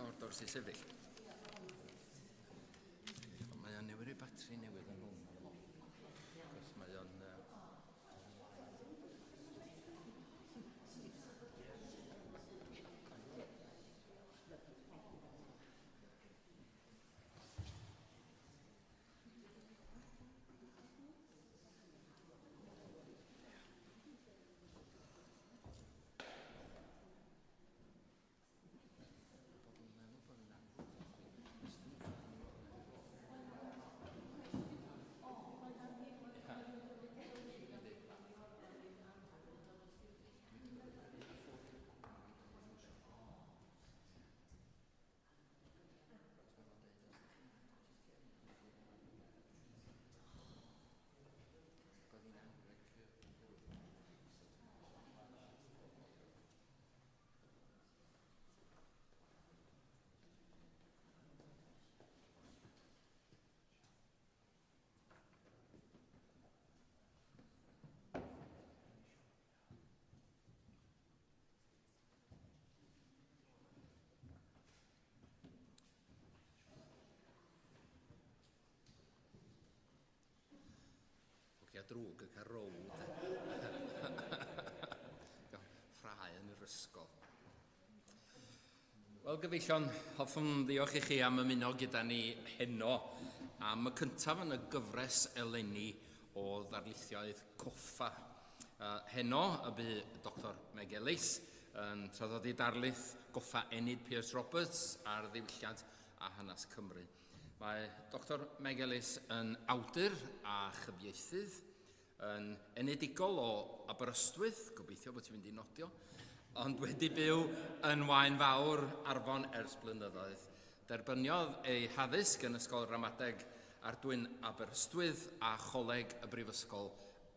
o'r dorsi sefyll. Mae o'n newid ei batri newydd yn hwn. Cos mae o'n... drwg y cael rowd. Ffrau yn yr ysgol. Wel, gyfeillion, hoffwn ddiolch i chi am ymuno gyda ni heno am y cyntaf yn y gyfres eleni o ddarlithiaeth Goffa. Heno y bu Dr Meg Elis yn traddodi darlith Goffa Enid Pearce Roberts ar ddiwylliant a hanes Cymru. Mae Dr Meg Elis yn awdur a chyfieithydd, yn enedigol o Aberystwyth, gobeithio bod ti'n mynd i nodio, ond wedi byw yn Waun Fawr, Arfon ers blynyddoedd. Derbyniodd ei haddysg yn Ysgol Ramadeg Ardwyn Aberystwyth a Choleg y Brifysgol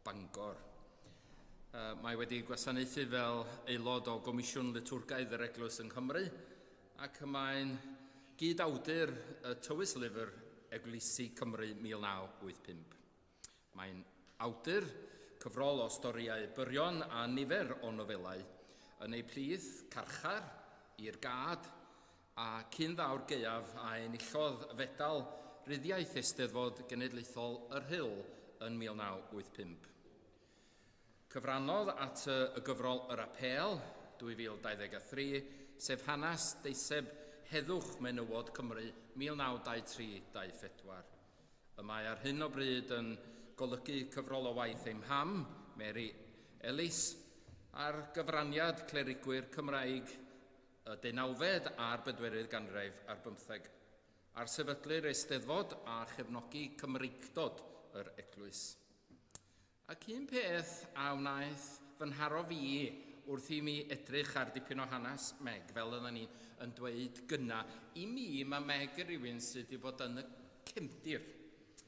Bangor. Mae wedi gwasanaethu fel aelod o Gomisiwn Litwrgaidd yr Eglwys yng Nghymru ac mae'n gyd-awdur y tywyslyfr Eglwysi Cymru 1985. Mae'n awdur cyfrol o storiau byrion a nifer o nofelau yn ei plith Carchar, i'r Gad a cyn-ddawr gaeaf a enillodd fedal Ryddiaith Eisteddfod Genedlaethol yr Hyl yn 1985. Cyfrannodd at y gyfrol Yr Apel 2023, sef hanes deiseb heddwch menywod Cymru 1923-24. Y mae ar hyn o bryd yn golygu cyfrol o waith ei mham, Mary Elis, a'r gyfraniad clerigwyr Cymraeg y 19fed a'r 14yd ganrif ar 15, a'r sefydlu'r Eisteddfod a chefnogi Cymreicdod yr Eglwys. Ac un peth a wnaeth fy nharo fi wrth i mi edrych ar dipyn o hanes Meg, fel oedden ni yn dweud gynna. I mi, mae Meg yn rhywun sydd wedi bod yn y cefndir,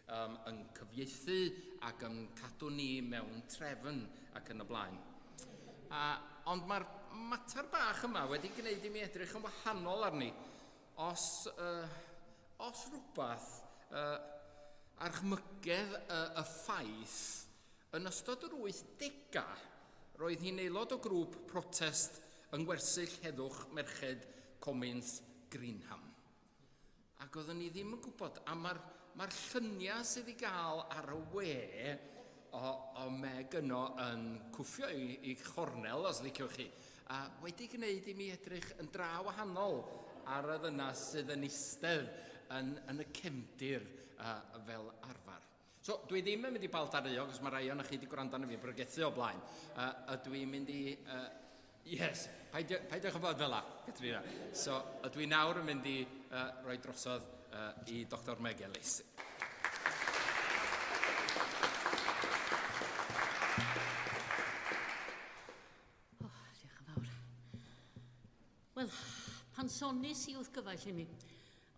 yn cyfieithu ac yn cadw ni mewn trefn ac yn y blaen. Ond mae'r mater bach yma wedi gwneud i mi edrych yn wahanol arni. Os rhywbeth archmygedd y ffaith yn ystod yr 80au, roedd hi'n aelod o grŵp protest yng Ngwersyll Heddwch Merched Comins Greenham. Ac oeddwn ni ddim yn gwybod, a mae'r lluniau sydd i gael ar y we o Meg yno yn cwffio i chornel, os liciwch chi, wedi gwneud i mi edrych yn dra wahanol ar y ddynas sydd yn eistedd yn y cefndir fel arfer. So, dwi ddim yn mynd i baldario, cos mae rai o'n chi wedi gwrando arno fi brygethu o blaen. Dwi'n mynd i... Yes, paidiwch yn bod fel la, Catriona. So, dwi nawr yn mynd i roi drosodd i Dr Meg Elis. Diolch yn fawr. Wel, pan sonis i wrth gyfaill i mi,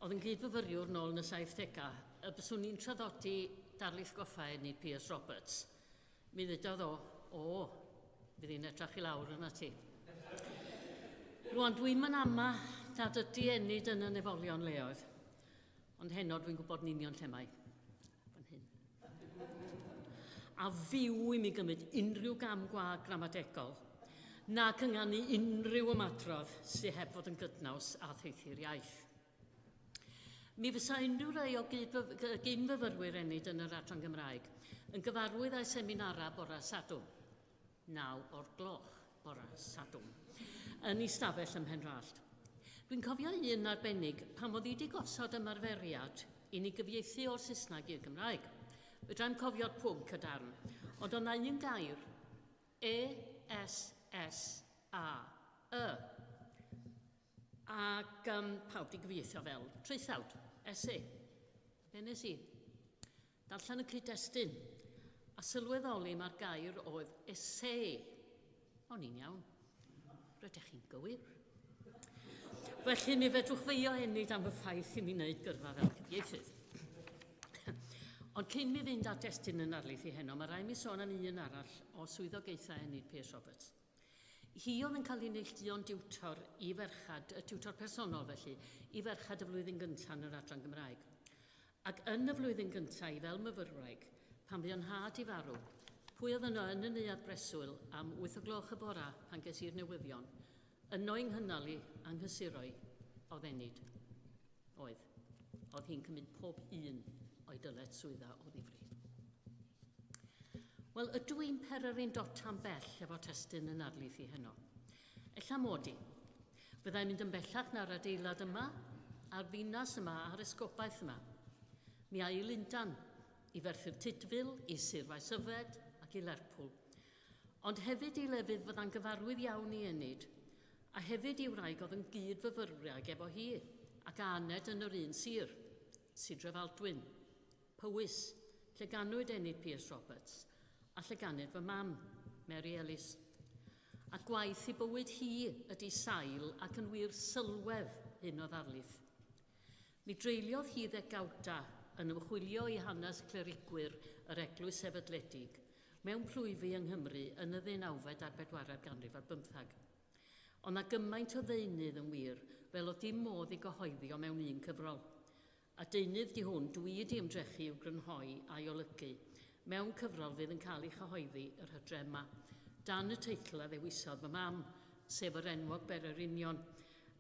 oedd yn gydfyfyriwr nôl yn y 70au, y byswn ni'n traddodi Darlith Goffa Enid Pearce Roberts. Mi ddedodd bydd hi'n edrach i lawr yna ti. Rwan, dwi'n yn ama nad ydy Enid yn y nefolion leoedd, ond heno dwi'n gwybod yn union lle mae. Fan hyn. A fyw i mi gymryd unrhyw gam gwag gramadegol, nac ynganu unrhyw ymadrodd sydd heb fod yn gydnaws a theithio'r iaith. Mi fysa unrhyw rai o gyn-fyfyrwyr Enid yn yr adran Gymraeg yn gyfarwydd â'i seminara bora Sadwrn, 9:00 bora Sadwrn, yn ei stafell ym Mhenrallt. Dwi'n cofio un arbennig pan oedd wedi gosod ymarferiad i ni gyfieithu o'r Saesneg i'r Gymraeg. Fedrai'm cofio'r pwnc y darn, ond o'na un gair, E-S-S-A-E, ac pawb di gyfieithio fel traethawd, S-E. Be nes i? Darllen y cyd-destun, a sylweddoli mae'r gair oedd essay. O'n i'n iawn. Rydych chi'n gywir. Felly mi fedrwch feio Enid am y ffaith i mi wneud gyrfa fel cyfieithydd. Ond cyn mi fynd at destun yn Darlith i heno, mae rai mi sôn am un arall o swyddogaethau Enid Pearce Roberts. Hi oedd yn cael ei neilltuo'n diwtor i ferchad, y diwtor personol felly, i ferchad y flwyddyn gyntaf yn yr adran Gymraeg. Ac yn y flwyddyn gyntaf i fel myfyrwraig, pan bu o'n had i farw, pwy oedd yno yn y neuadd breswyl am 8:00 y bora pan ges i'r newyddion, yno yng nghynnal i anghysuroi oedd Enid. Oedd hi'n cymryd pob un o'i dyled swydda o ddifri. Wel, ydw i'n Pererin dot am bell efo testun yn Darlith i heno. Ella mod i. Byddai'n mynd yn bellach na'r adeilad yma, a'r ddinas yma, a'r esgobaeth yma. Mi ai i Lundan, i Ferthyr Tydfil, i Sir Faes Yfed ac i Lerpwl. Ond hefyd i lefydd fydda'n gyfarwydd iawn i Enid, a hefyd i wraig oedd yn gyd-fyfyrwraig efo hi, ac Aned yn yr un sir, Sir Drefaldwyn, Powys, lle ganwyd Enid Pearce Roberts, a lle ganwyd fy mam, Mary Elis. A gwaith i bywyd hi ydy sail ac yn wir sylwedd hyn o Ddarlith. Mi dreuliodd hi ddegawda yn ymchwilio i hanes clerigwyr yr Eglwys Sefydledig mewn plwyfi yng Nghymru yn y 19fed a'r 4eg ganrif ar 15. Ond na gymaint o ddeunydd yn wir, fel o dim modd i gyhoeddi o mewn un cyfrol. A deunydd di hwn dwi wedi ymdrechu i'w grynhoi a'i olygu mewn cyfrol fydd yn cael ei chyhoeddi yr hydre yma, dan y teitl a ddewisodd fy mam, sef yr enwog Bererinion,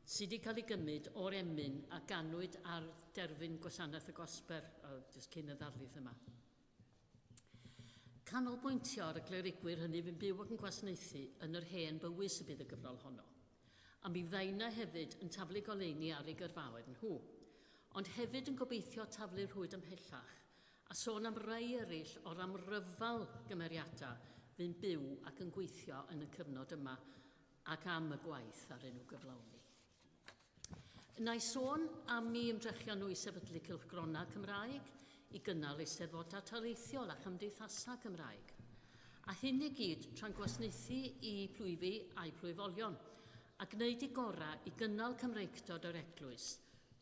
sydd wedi cael ei gymryd o'r emyn a ganwyd ar derfyn Gwasanaeth y Gosber, jyst cyn y Ddarlith yma. Canolbwyntio ar y clerigwyr hynny fy'n byw ac yn gwasanaethu yn yr hen bywys y bydd y gyfrol honno. A mi fyddaina hefyd yn taflu goleuni ar ei gyrfaoedd nhw, ond hefyd yn gobeithio taflu'r rhwyd ymhellach a sôn am rai eraill o'r amryfal gymeriadau fy'n byw ac yn gweithio yn y cyfnod yma ac am y gwaith ar enw gyflawni. Na i sôn am mi ymdrechion nhw i sefydlu cylchgrona Cymraeg, i gynnal eisteddfodau taleithiol a chymdeithasau Cymraeg. A hyn i gyd tra'n gwasanaethu i plwyfi a'i plwyfolion, a gwneud i gorau i gynnal Cymreictod yr Eglwys,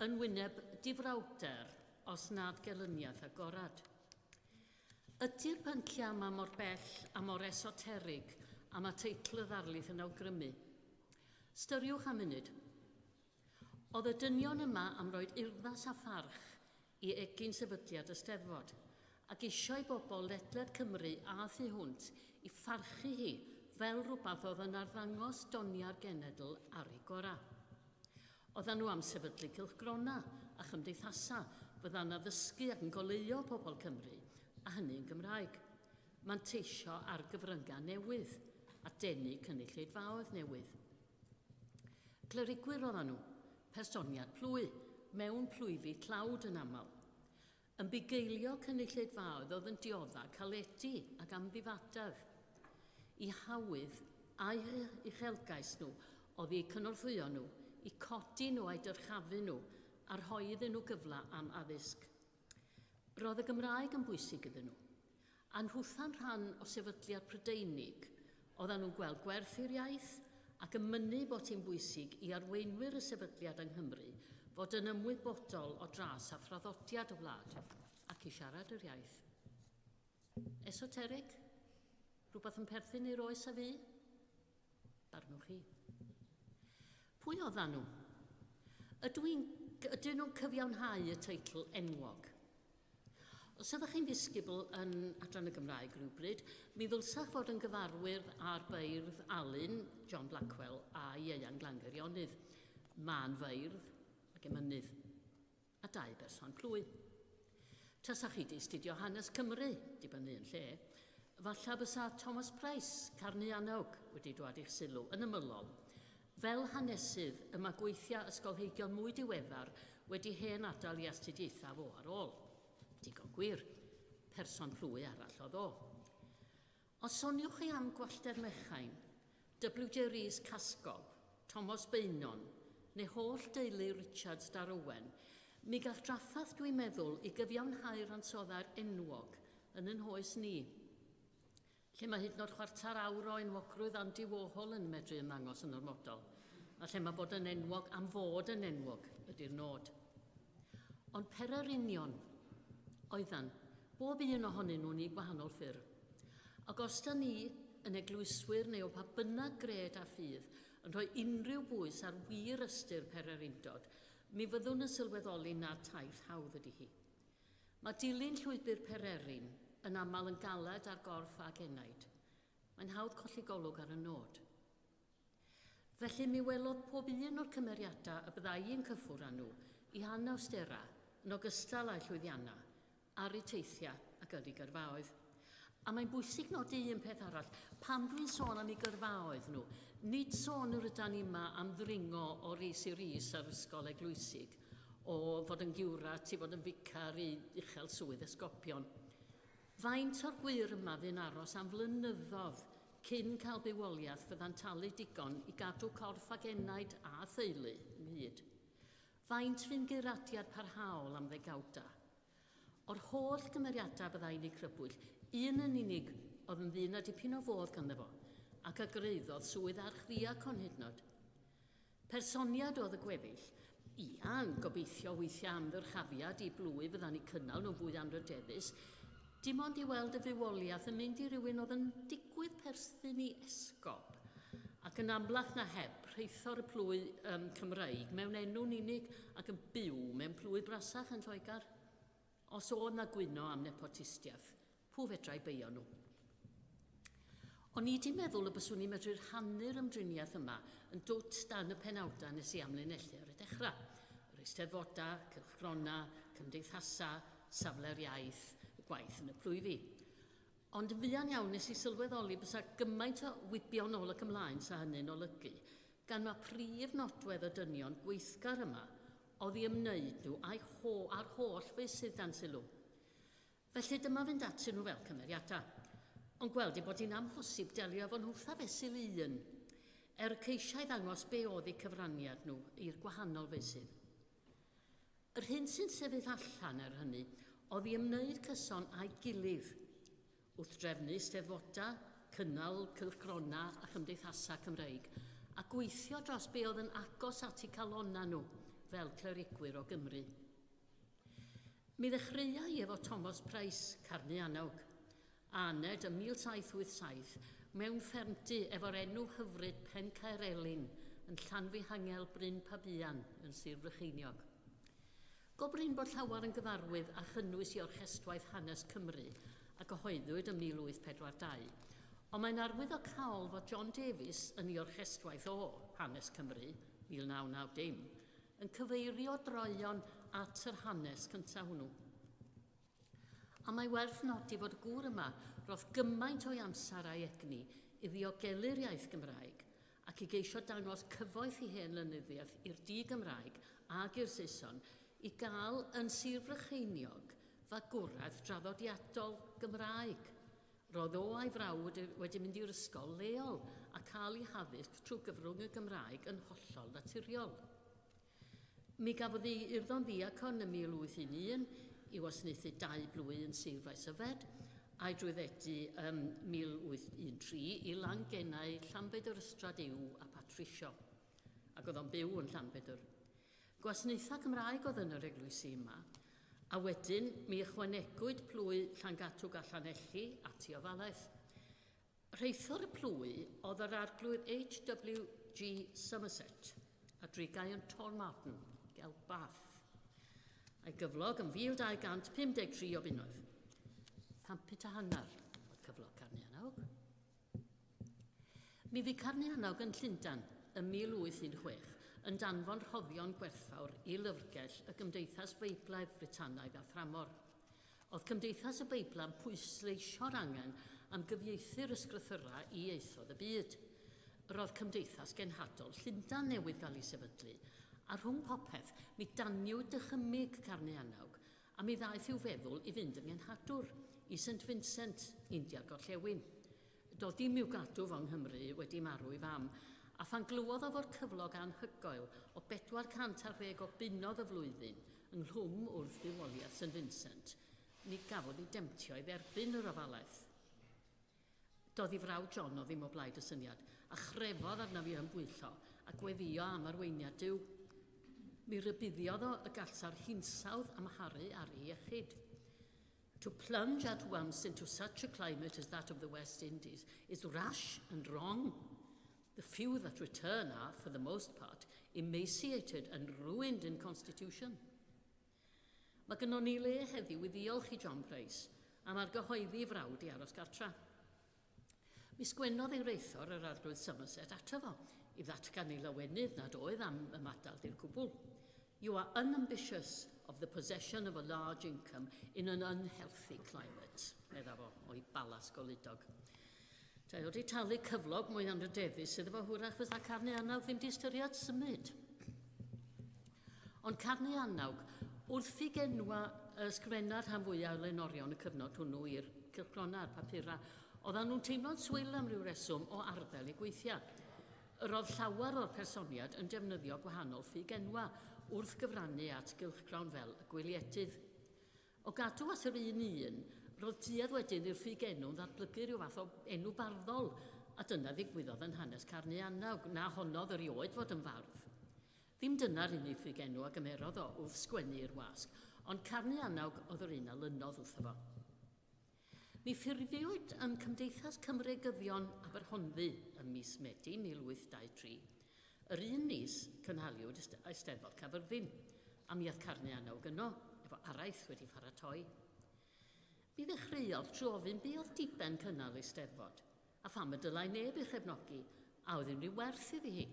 yn wyneb difrawder os nad gelyniaeth agorad. Ydy'r pynciau yma mor bell a mor esoterig am y teitl y Ddarlith yn awgrymu? Styriwch am munud. Oedd y dynion yma am roed urddas a pharch i egin sefydliad y Steddfod, ac eisiau bobl ledled Cymru a thu hwnt i pharchu hi fel rhywbeth oedd yn arddangos donia'r genedl ar ei gorau. Oedden nhw am sefydlu cylchgrona a chymdeithasa, fydda'n addysgu ac yn goleuo pobl Cymru, a hynny yn Gymraeg. Manteisio ar gyfryngau newydd a denu cynulleidfaoedd newydd. Clerigwyr oedden nhw, personiad plwy, mewn plwyfi tlawd yn aml. Yn bugeilio cynulleidfaoedd oedd yn diodda caledi ac amddifadedd. I hawydd a'i uchelgais nhw oedd eu cynorthwyo nhw, i codi nhw a'i dyrchafu nhw, a rhoi iddyn nhw gyfle am addysg. Roedd y Gymraeg yn bwysig iddyn nhw. A'n nhwtha'n rhan o sefydliad Prydeinig, oedden nhw'n gweld gwerth i'r iaith ac yn mynnu bod hi'n bwysig i arweinwyr y sefydliad yng Nghymru fod yn ymwybodol o dras a thraddodiad y wlad ac i siarad yr iaith. Esoterig? Rhywbeth yn perthyn i'r oes a fi? Barnwch chi. Pwy oedden nhw? Ydyn nhw'n cyfiawnhau y teitl enwog? Os ydych chi'n ddisgybl yn Adran y Gymraeg rhywbryd, mi ddylsach fod yn gyfarwydd ar beirdd Alun, John Blackwell a Ieuan Glangerionydd, Man Feirdd ac Emynydd, a 2 berson plwy. Tasach chi di studio hanes Cymru, dibynnu yn lle, falle bysa Thomas Pearce, Carnianog, wedi dod i'ch sylw yn ymylol. Fel hanesydd, yma gweithio ysgolheigion mwy diweddar wedi hen adael i astudiaethaf o ar ôl. Digon gwir, person plwy arall oedd o. Os soniwch chi am Gwallter Mechain, W.J. Rhys Casgob, Thomas Beinon, neu holl deulu Richards dar Owen, mi gall draffaeth dwi'n meddwl i gyfiawnhau'r ansoddair enwog yn yn hoes ni. Lle mae hyd yn oed chwarter awr o enwogrwydd Andy Warhol yn medru ymddangos yn ormodol, a lle mae bod yn enwog am fod yn enwog ydy'r nod. Ond Pererinion oeddan, bob un ohonyn nhw'n i gwahanol ffyrdd. Ac os da ni yn eglwyswyr neu o pa bynnag gred a ffydd yn rhoi unrhyw bwys ar wir ystyr Pererindod, mi fyddwn yn sylweddoli na taith hawdd ydy hi. Mae dilyn llwybr Pererin yn aml yn galed ar gorff ag enaid. Mae'n hawdd colli golwg ar y nod. Felly mi welodd pob un o'r cymeriadau y byddai yn cyffwr â nhw i anawstera yn ogystal â'i llwyddiannau, ar eu teithia ac ar eu gyrfaoedd. A mae'n bwysig nodi un peth arall, pam dwi'n sôn am eu gyrfaoedd nhw, nid sôn yr ydyn ni yma am ddringo o rhys i rhys ar ysgol eglwysig, o fod yn giwrat i fod yn ficar i uchel swydd esgopion. Faint o'r gwir yma fy'n aros am flynyddoedd cyn cael bywoliaeth fydda'n talu digon i gadw corff ag enaid a theulu yn hyd. Faint fy'n geiradiad parhaol am ddegawda. O'r holl gymeriadau byddai'n ei crybwyll, un yn unig oedd yn ddyn a dipyn o fodd ganddo fo, ac agreiddodd swydd archfiac o'n hydnod. Personiad oedd y gweddill, ian gobeithio weithiau ymddyrchafiad i blwy fydda'n ei cynnal nhw'n fwy anrydeddus, dim ond i weld y fywoliaeth yn mynd i rywun oedd yn digwydd perthyn i esgob, ac yn amlach na heb rheithor y plwy Cymreig mewn enw'n unig ac yn byw mewn plwy brasach yn Lloegr. Os oedd na gwyno am nepotistiaeth, pw fedrai beio nhw. O'n i di meddwl y byswn i'n medru rhannu'r ymdriniaeth yma yn dwt dan y penawda nes i amlinellu ar y dechrau. Yr eisteddfoda, cylchrona, cymdeithasa, safle'r iaith, y gwaith yn y plwyfi. Ond yn fuan iawn nes i sylweddoli bysa gymaint o wibio nôl ac ymlaen sa hynny'n olygu, gan mae prif nodwedd y dynion gweithgar yma oedd i ymwneud nhw a'r holl feysydd dan sylw. Felly dyma fynd atyn nhw fel cymeriadau. Ond gweld i bod hi'n amhosib delio efo nhw wrtha fesul un, ceisiau ddangos be oedd eu cyfraniad nhw i'r gwahanol feysydd. Yr hyn sy'n sefyll allan ar hynny oedd i ymwneud cyson a'i gilydd, wrth drefnu eisteddfoda, cynnal, cylchrona a chymdeithasa Cymreig, a gweithio dros be oedd yn agos at eu calonna nhw, fel clerigwyr o Gymru. Mi ddechreuai efo Thomas Pearce, Carnianog, Enid ym 1787 mewn ffermdy efo'r enw hyfryd Pen Caerelin yn Llanfihangel Bryn Pabian yn Sir Frycheiniog. Gobryn bod llawer yn gyfarwydd a chynnwys i orchestwaith hanes Cymru a gyhoeddwyd ym 1842, ond mae'n arwyddocaol fod John Davies yn ei orchestwaith o hanes Cymru, 1990, yn cyfeirio droion at yr hanes cyntaf hwnnw. A mae werth nodi fod y gŵr yma roedd gymaint o'i amser a'i egni i ddiogelu'r iaith Gymraeg ac i geisio dangos cyfoeth i hen lenyddiaeth i'r di-Gymraeg ac i'r Saeson i gael yn Sir Frycheiniog fagwraeth draddodiadol Gymraeg. Roedd o a'i frawd wedi mynd i'r ysgol leol a cael ei haddysg trwy gyfrwng y Gymraeg yn hollol naturiol. Mi gafodd ei urddon ddiacon ym 1811 i wasanaethu 2 blwy yn Sir Faesyfed a'i drwyddedu 1813 i Langennau Llanbedr Ystrad Uw a Patrisio, ac oedd o'n byw yn Llanbedr. Gwasanaetha Cymraeg oedd yn yr eglwysi yma, a wedyn mi ychwanegwyd plwy Llangatwg a Llanelli at i ofalaeth. Rheithor y plwy oedd yr arglwydd H.W.G. Somerset a drigau yn Tormarton, Gelbath. A'i gyflog yn 1253 o bunnoedd. Campit a hanner oedd cyflog Carnianawg. Mi fu Carnianawg yn Llundain yn 1816 yn danfon rhoddion gwerthfawr i lyfrgell y Gymdeithas Feiblaidd Britanaidd a Thramor. Oedd Cymdeithas y Beibla yn pwysleisio'r angen am gyfieithu'r ysgrythura i ieithoedd y byd. Roedd Cymdeithas Genhadol Llundain newydd gael ei sefydlu, a rhwng popeth mi daniwyd dychymyg Carnianawg a mi ddaeth i'w feddwl i fynd yn Genhadwr i St Vincent, India'r Gorllewin. Doedd dim i'w gadw fo yng Nghymru wedi marw i fam, a phan glywodd o fo'r cyflog anhygoel o 460 o bunnoedd y flwyddyn ynghlwm wrth Diwylliant St Vincent, ni gafodd ei demtio i dderbyn yr ofalaeth. Doedd ei frawd John o ddim o blaid y syniad, a chrefodd arna fi yn bwyllo a gweddio am arweiniad Duw. Mi rybuddiodd o y gallsa'r hinsawdd amharu ar ei iechyd. To plunge at once into such a climate as that of the West Indies is rash and wrong. The few that return are, for the most part, emaciated and ruined in constitution. Mae gynnon ni le heddiw i ddiolch i John Pearce am argyhoeddi frawd i aros gartra. Mi sgwennodd ei reithor yr arglwydd Somerset ato fo i ddatgan ei lawenydd nad oedd am ymadal di'r cwbl. You are unambitious of the possession of a large income in an unhealthy climate, medda fo o'i balas golidog. Ta wedi talu cyflog mwy anrydeddus sydd efo hwyrach fydda Carnianawg ddim di ystyried symud. Ond Carnianawg, wrth i genwa ysgrifenna'r rhan fwyaf o lenorion y cyfnod hwnnw i'r cylchgronau'r papura, oedden nhw'n teimlo'n swyl am ryw reswm o arbel i gweithio. Roedd llawer o'r personiad yn defnyddio gwahanol ffigenwa wrth gyfrannu at gylchgron fel y gwylietydd. O gadw at yr un, roedd tuedd wedyn i'r ffigenw'n ddatblygu rhyw fath o enw barddol, a dyna ddigwyddodd yn hanes Carnianawg, na honnodd erioed fod yn fardd. Ddim dyna'r unig ffigenw a gymerodd o wrth sgwennu'r wasg, ond Carnianawg oedd yr un a lynodd wrtho fo. Mi ffurfiwyd yn Cymdeithas Cymregyddion Aberhonddu ym mis Medi 1823. Yr un mis cynhaliwyd Eisteddfod Caerfyrddin, a mi oedd Carnianawg yno, efo araith wedi pharatoi. Mi ddechreuodd trwy ofyn be oedd diben cynnal Eisteddfod, a pham y dylai neb ei chefnogi, a oedd unrhyw werth iddi hi.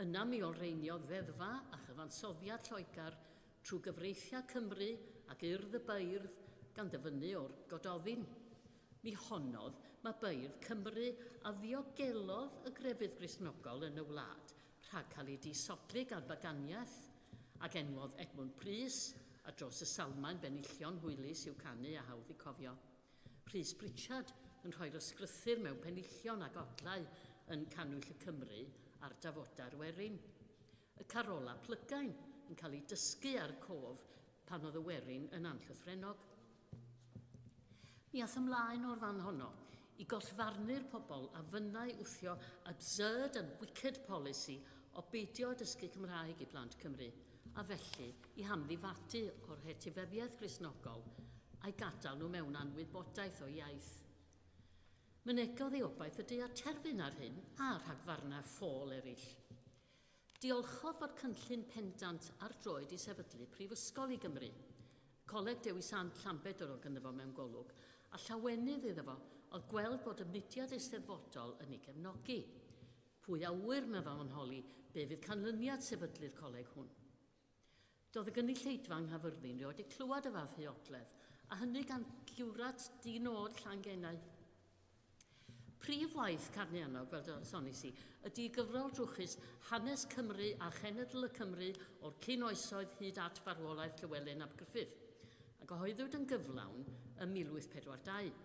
Yna mi olreiniodd ddeddfa a chyfansoddiad Lloegr trwy gyfreithia Cymru ac urdd y beirdd gan ddyfynnu o'r Gododdin. Mi honnodd mae beirdd Cymru a ddiogelodd y grefydd Gristnogol yn y wlad rhag cael ei disodli gan baganiaeth, ac enwodd Edmund Pearce a dros y salmain benillion hwylus i'w canu a hawdd i cofio. Rhys Pritchard yn rhoi'r ysgrythyr mewn penillion a godlau yn Canwyll y Cymru a'r dafoda'r werin. Y carola Plygain yn cael ei dysgu ar cof pan oedd y werin yn anllythrennog. Mi ath ymlaen o'r fan honno i gollfarnu'r pobl a fynnau wthio absurd and wicked policy o beidio dysgu Cymraeg i blant Cymru, a felly i hamddifadu o'r hetifeddiaeth Gristnogol a'i gadael nhw mewn anwybodaeth o iaith. Mynegodd ei obaith y de a terfyn ar hyn a rhagfarnau ffôl eraill. Diolchodd fod cynllun pendant ar droed i sefydlu Prifysgol i Gymru. Coleg Dewi Sant Llambedr o gynno fo mewn golwg, a llawenydd iddo fo oedd gweld bod y mudiad eisteddfodol yn ei gefnogi. Pwy awyr me fa o'n holi be fydd canlyniad sefydlu'r coleg hwn. Doedd y gynulleidfa yng Nghaerfyrddin wedi clywed y fath heogledd, a hynny gan giwrat dinod Llangennau. Prif waith Carnianawg, fel sonis i, ydy gyfrol drwchus hanes Cymru a chenedl y Cymru o'r cyn oesoedd hyd at farwolaeth Llywelyn ap Gruffydd, a gyhoeddwyd yn gyflawn ym 1842.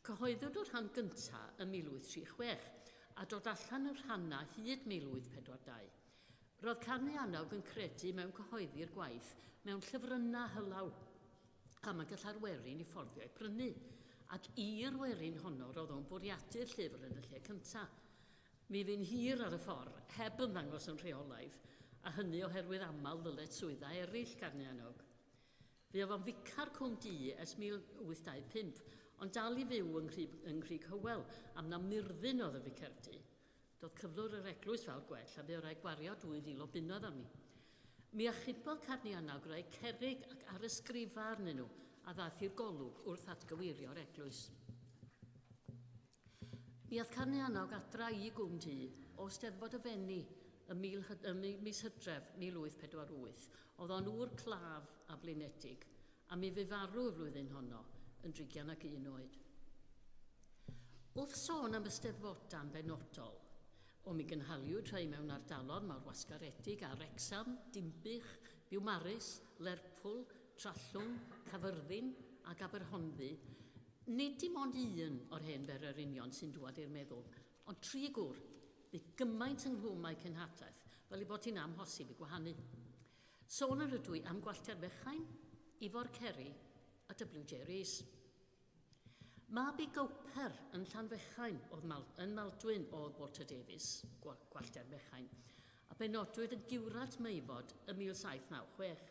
Cyhoeddwyd o'r rhan gyntaf ym 1836, a dod allan yr rhanna hyd 1842. Roedd Carnianawg yn credu mewn cyhoeddi'r gwaith mewn llyfrynna hylaw, a mae gallai'r werin i fforddio ei prynu, ac i'r werin honno roedd o'n bwriadu'r llyfr yn y lle cyntaf. Mi fy'n hir ar y ffordd, heb yn ddangos yn rheolaidd, a hynny oherwydd aml ddyled swyddau eraill Carnianawg. Fe oedd o'n ficar Cwm Du ers 1825, ond dal i fyw yng Nghrig Hywel, am na myrddin oedd y ficerdy. Doedd cyflwr yr eglwys fawr gwell, a fe o'r gwario 2,000 o bunnoedd am ni. Mi achubodd Carnianawg rhoi cerrig ac arysgrifa arnyn nhw, a ddaeth i'r golwg wrth atgywirio'r eglwys. Mi oedd Carnianog adra i Gwm Tŷ o Steddfod y Fenni mis Hydref 1848. Oedd o'n ŵr claf a blinedig, a mi fe farw y flwyddyn honno yn 31 oed. Wrth sôn am y Steddfodau'n benodol, o mi gynhaliwyd rhai mewn ardalodd mawr wasgaredig a Wrecsam, Dimbych, Biwmaris, Lerpwl, Trallwng, Cafyrddin ac Aberhonddu, nid dim ond un o'r hen bererinion sy'n dŵad i'r meddwl, ond 3 gŵr, bu gymaint ynghlwm a'u cenhadaeth, fel ei bod hi'n amhosib i gwahanu. Sôn ar ydw i am Gwallter Bechain, Ifor Ceri a W.J. Rees. Mab i Gowper yn Llanfechain yn Maldwyn o Walter Davies, Gwallter Bechain, a benodwyd yn Giwrat Meifod ym 1796.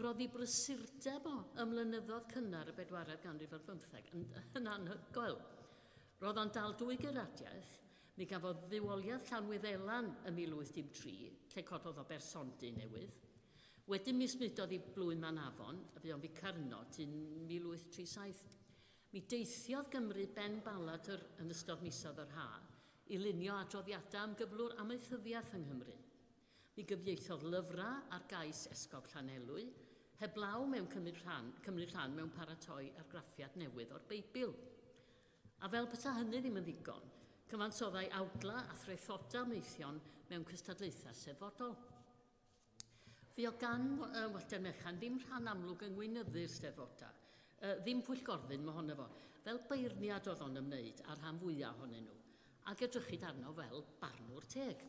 Roedd ei brysurdeb o ymlynyddodd cynnar y 4eg ganrif ar 15 yn anhygoel. Roedd o'n dal 2 gyradiaeth, mi gafodd ddiwoliaeth Llanwyddelan ym 1813, lle cododd o Bersondy newydd. Wedyn mis mudodd i Blwyn Manafon, a fu o'n ficarnod yn 1837. Mi deithiodd Gymru Ben Balladyr yn ystod misoedd yr ha i lunio adroddiadau am gyflwr amaethyddiaeth yng Nghymru. Mi gyfieithodd lyfrau ar gais Esgob Llanelwy, heblaw mewn cymryd rhan mewn paratoi argraffiad newydd o'r Beibl. A fel peta hynny ddim yn ddigon, cyfansoddau awdla a threthoda meithion mewn cystadlaethau seddfodol. Fi o gan Walter Mechan ddim rhan amlwg yng ngweinyddu'r Steddfodau, ddim pwyllgorddyn mae honno fo, fel beirniad oedd o'n ymwneud ar rhan fwyaf ohonyn nhw, ac edrychid arno fel barnwr teg.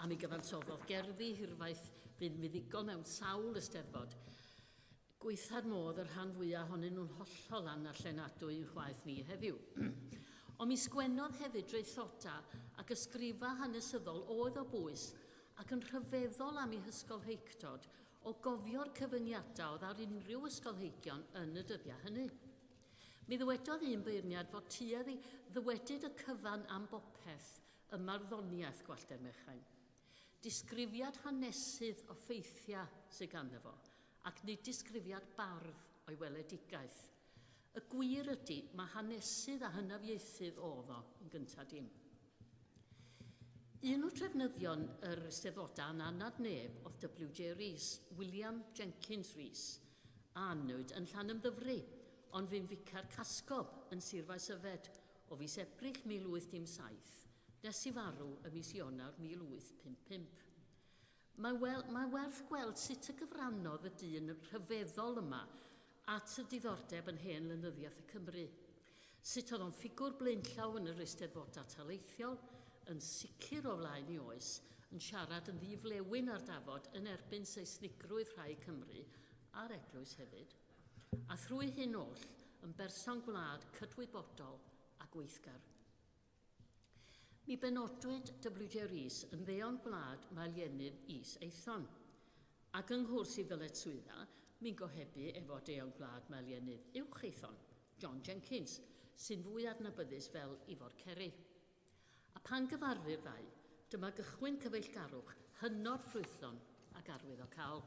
A mi gyfansoddodd gerddi hirfaith fydd fuddigol mewn sawl Eisteddfod. Gweithad modd yr rhan fwyaf ohonyn nhw'n hollol anarllenadwy yn chwaith ni heddiw. Ond mi sgwennodd hefyd dreithoda ac ysgrifa hanesyddol oedd o bwys ac yn rhyfeddol am ei hysgolheictod o gofio'r cyfyniadau oedd ar unrhyw ysgolheigion yn y dyddiau hynny. Mi ddywedodd un beirniad fod tuedd i ddywedyd y cyfan am bopeth y marddoniaeth Gwallter Mechain. Disgrifiad hanesydd o ffeithiau sydd ganddo fo, ac nid disgrifiad bardd o'i weledigaeth. Y gwir ydy, mae hanesydd a hynafiaethydd oedd o yn gyntaf dim. Un o trefnyddion yr Eisteddfodau yn anad neb oedd W.J. Rees, William Jenkins Rees, a annwyd yn Llanymddyfri, ond fu'n ficar Casgob yn Sir Faes Yfed o fis Ebrill 1817, nes i farw y mis Ionawr 1855. Mae werth gweld sut y gyfrannodd y dyn rhyfeddol yma at y diddordeb yn hen lenyddiaeth y Cymru. Sut oedd o'n ffigwr blaenllaw yn yr Eisteddfodau taleithiol, yn sicr o flaen i oes, yn siarad yn ddiflewyn ar dafod yn erbyn Seisnigrwydd rhai Cymru a'r eglwys hefyd, a thrwy hyn oll yn berson gwlad cydwybodol a gweithgar. Mi benodwyd W.J. Rees yn ddeon gwlad Maelienydd Is Eithon, ac yng nghwrs i ddyled swydda, mi'n gohebu efo deon gwlad Maelienydd Uwch Eithon, John Jenkins, sy'n fwy adnabyddus fel Ifor Ceri. A pan gyfarfu'r ddau, dyma gychwyn cyfeillgarwch hynod ffrwythlon ac arwydd o cael.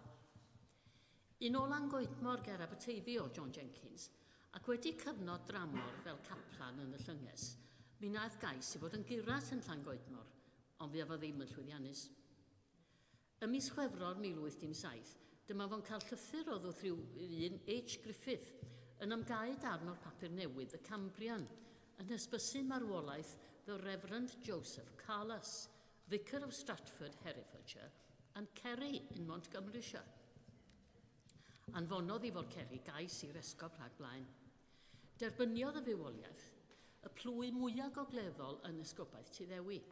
Un o Langoedmor ger Aberteifi o John Jenkins, ac wedi cyfnod dramor fel caplan yn y llynges, mi wnaeth gais i fod yn guras yn Llangoedmor, ond fi efo ddim yn llwyddiannus. Ym mis Chwefror 1817, dyma fo'n cael llythyr o ddwrth rhyw un H. Griffith yn ymgae darn o'r papur newydd y Cambrian, yn hysbysu marwolaeth the Reverend Joseph Carlos, Vicar of Stratford, Herefordshire, and Kerry in Montgomeryshire. Anfonodd Ifor Ceri gais i'r esgob rhag blaen. Derbyniodd y fywoliaeth, y plwy mwyaf gogleddol yn esgobaeth Tuddewi.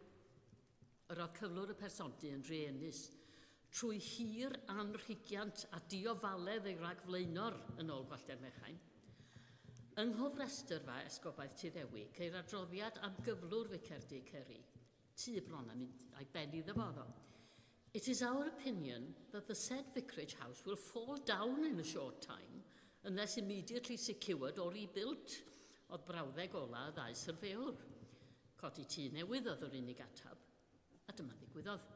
Yr oedd cyflwr y persondy yn druenus, trwy hir anrhigiant a diofaledd ei ragflaenor yn ôl Gwallter Mechain. Yng nghyfrestyrfa esgobaeth Tuddewi, ceir adroddiad am gyflwr Vicardy Ceri. Tŷ bron am a'i benni ddyfoddo. It is our opinion that the said vicarage house will fall down in a short time unless immediately secured or rebuilt, oedd brawddeg ola y ddau syrfewr. Codi tŷ newydd oedd yr unig atab, a dyma ddigwyddodd.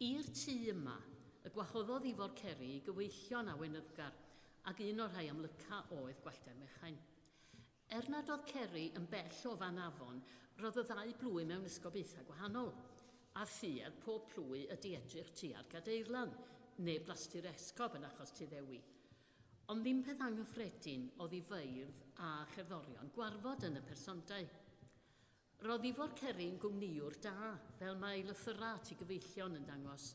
I'r tŷ yma, y gwahoddodd Ifor Ceri i gyweillion a weinyddgar ac un o'r rhai amlyca oedd gwallter Mechain. Nad oedd Ceri yn bell o fan afon, roedd y ddau blwy mewn ysgobaethau gwahanol. A thuedd pob plwy ydi edrych tua'r gadeirlan, neu blastur esgob yn achos Tuddewi. Ond ddim peth anghyffredin oedd i feirdd a cherddorion gwarfod yn y persondau. Roedd Ifor Ceri'n gwmniwr da, fel mae lythyrau at ei gyfeillion yn dangos.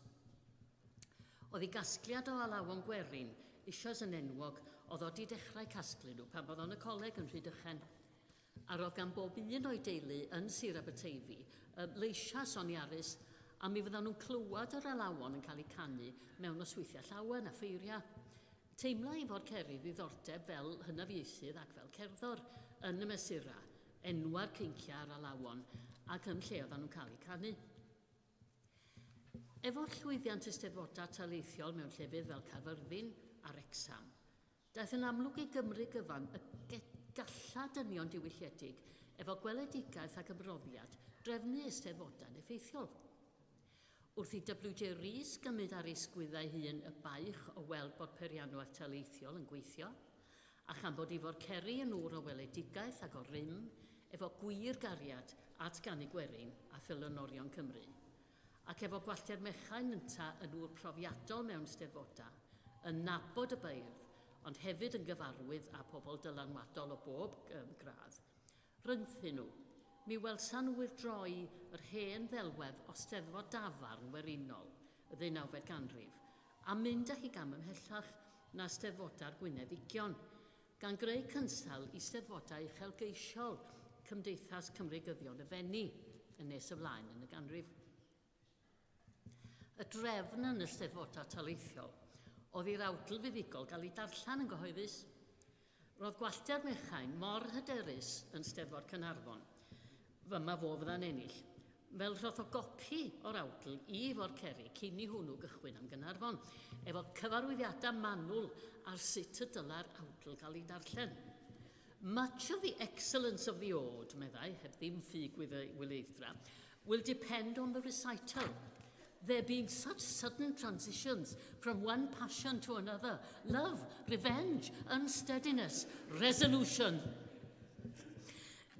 Oedd ei gasgliad o alawon gwerin, eisoes yn enwog, oedd o wedi dechrau casglu nhw pan bod o'n y coleg yn Rhydychen. A roedd gan bob un o'i deulu yn Sir Aberteifi leisiau soniarus a mi fyddan nhw'n clywed yr alawon yn cael eu canu mewn osweithiau llawen a ffeiriau. Teimla Ifor Ceri ddiddordeb fel hynafieithydd ac fel cerddor yn y mesura, enwa'r cynciau ar alawon ac yn lle oedden nhw'n cael eu canu. Efo llwyddiant eisteddfodau taleithiol mewn llefydd fel Caerfyrddin a Wrecsam, daeth yn amlwg i Gymru gyfan y galla dynion diwylliedig efo gweledigaeth ac ymroddiad drefnu eisteddfodau'n effeithiol. Wrth i W.J. Rhys gymryd ar ei sgwyddau hun y baich o weld bod perianwaith taleithiol yn gweithio, a chan bod Ifor Ceri yn ŵr o weledigaeth ac o rym, efo gwir gariad at Ganu Gwerin a Philynorion Cymru, ac efo gwallter Mechain ynta yn ŵr profiadol mewn eisteddfodau, yn nabod y beirdd, ond hefyd yn gyfarwydd â pobl dylanwadol o bob gradd. Rynthyn nhw, mi welsan nhw withdroi yr hen ddelwedd o steddfod dafarn werinol, y 19fed ganrif, a mynd â hi gam ymhellach na steddfodau'r Gwynedd Ugion, gan greu cynsal i steddfodau uchelgeisiol Cymdeithas Cymreigyddion y Fenni yn nes ymlaen yn y ganrif. Y drefn yn y steddfodau taleithiol oedd i'r awdl fuddigol gael ei darllen yn gyhoeddus. Roedd gwallter Mechain mor hyderus yn Steddfod Caernarfon, fyma fo fydda'n ennill, fel roedd o gopi o'r awdl i Ifor Ceri cyn i hwnnw gychwyn am Gaernarfon, efo cyfarwyddiadau manwl ar sut y dyla'r awdl gael ei darllen. Much of the excellence of the ode, meddai, heb ddim ffug wyleithra, will depend on the recital. There being such sudden transitions from one passion to another, love, revenge, unsteadiness, resolution.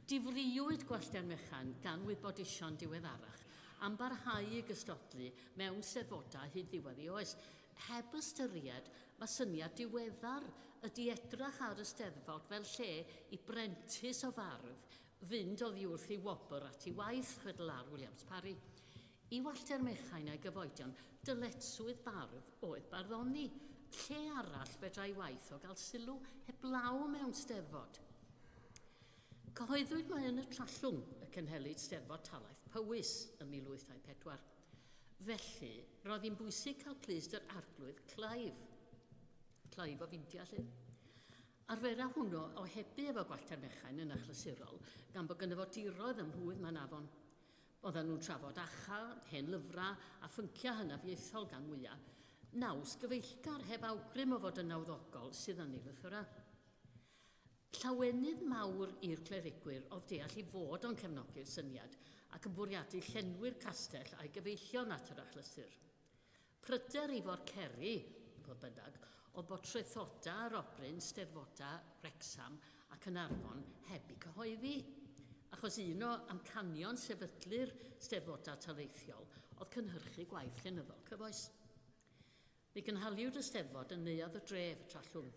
Difriwyd gwallter Mechain gan wybodaethon diweddarach am barhau i gystodlu mewn steddfodau hyd ddiwedd ei oes, heb ystyried mae syniad diweddar ydy edrach ar y steddfod fel lle i brentis o farf fynd oddi wrth ei wobr at ei waith, chwedlar Williams Parry. I wallter Mechain a'i gyfoedion, dyletswydd barf oedd barddoni. Lle arall fedrai waith o gael sylw heblaw mewn steddfod. Cyhoeddwyd mae yn y Trallwng y cynhelydd steddfod talaith Powys ym 1824. Felly, roedd hi'n bwysig cael clust yr arglwydd Clive o Findia lle. Arfera hwnnw o hebu efo gwallter Mechain yn achlysurol, gan bod gynno fo diroedd ym Mhwydd Manaafon. Oedden nhw'n trafod acha, hen lyfrau a phynciau hynafieithol gan mwyaf, naws gyfeillgar heb awgrym o fod yn nawddogol sydd yn ei lythyrau. Llawenydd mawr i'r clerigwyr oedd deall i fod o'n cefnogi'r syniad ac yn bwriadu llenwi'r castell a'i gyfeillion at yr achlysur. Pryder Ifor Ceri, fodd bynnag, oedd bod traethoda ar obryn steddfodau Wrecsam ac Caernarfon heb eu cyhoeddi, achos un o amcanion sefydlu'r steddfodau taleithiol oedd cynhyrchu gwaith llenyddol cyfoes. Mi gynhaliwyd y steddfod yn neuadd y dref y Trallwng.